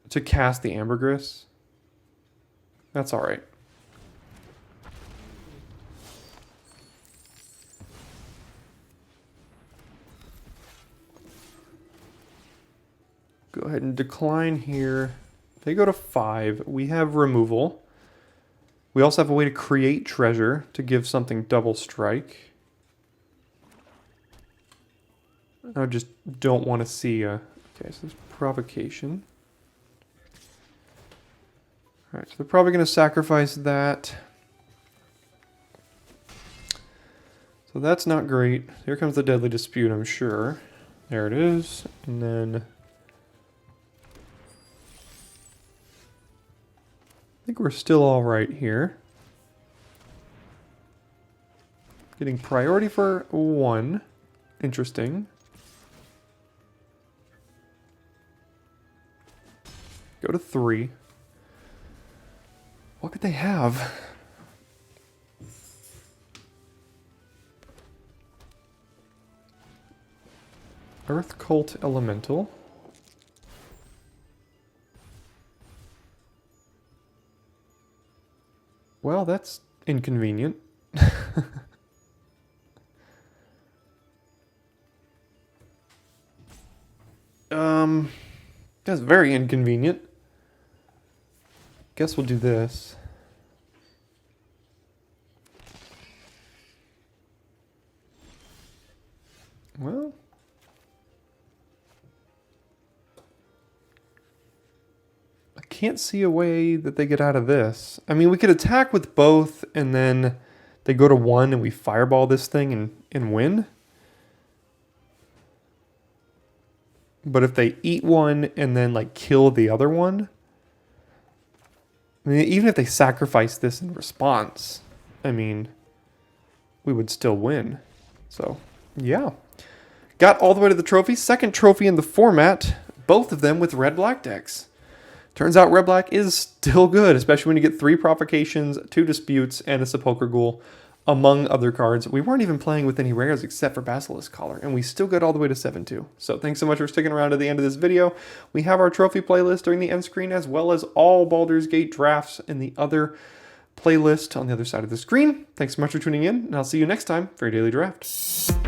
to cast the Ambergris. That's alright. Go ahead and decline here. They go to 5. We have removal. We also have a way to create treasure to give something double strike. I just don't want to see a... Okay, so there's provocation. Alright, so they're probably going to sacrifice that. So that's not great. Here comes the Deadly Dispute, I'm sure. There it is. And then... I think we're still alright here. Getting priority for 1. Interesting. Go to 3. What could they have? Earth Cult Elemental. Well, that's inconvenient. That's very inconvenient. Guess we'll do this. Well, I can't see a way that they get out of this. I mean, we could attack with both and then they go to 1 and we fireball this thing and win. But if they eat one and then like kill the other one, I mean, even if they sacrifice this in response, I mean, we would still win. So, yeah. Got all the way to the trophy. Second trophy in the format. Both of them with red-black decks. Turns out red-black is still good, especially when you get 3 Provocations, 2 Disputes, and a Sepulchre Ghoul, among other cards. We weren't even playing with any rares except for Basilisk Collar, and we still got all the way to 7-2. So thanks so much for sticking around to the end of this video. We have our trophy playlist during the end screen, as well as all Baldur's Gate drafts in the other playlist on the other side of the screen. Thanks so much for tuning in, and I'll see you next time for your daily draft.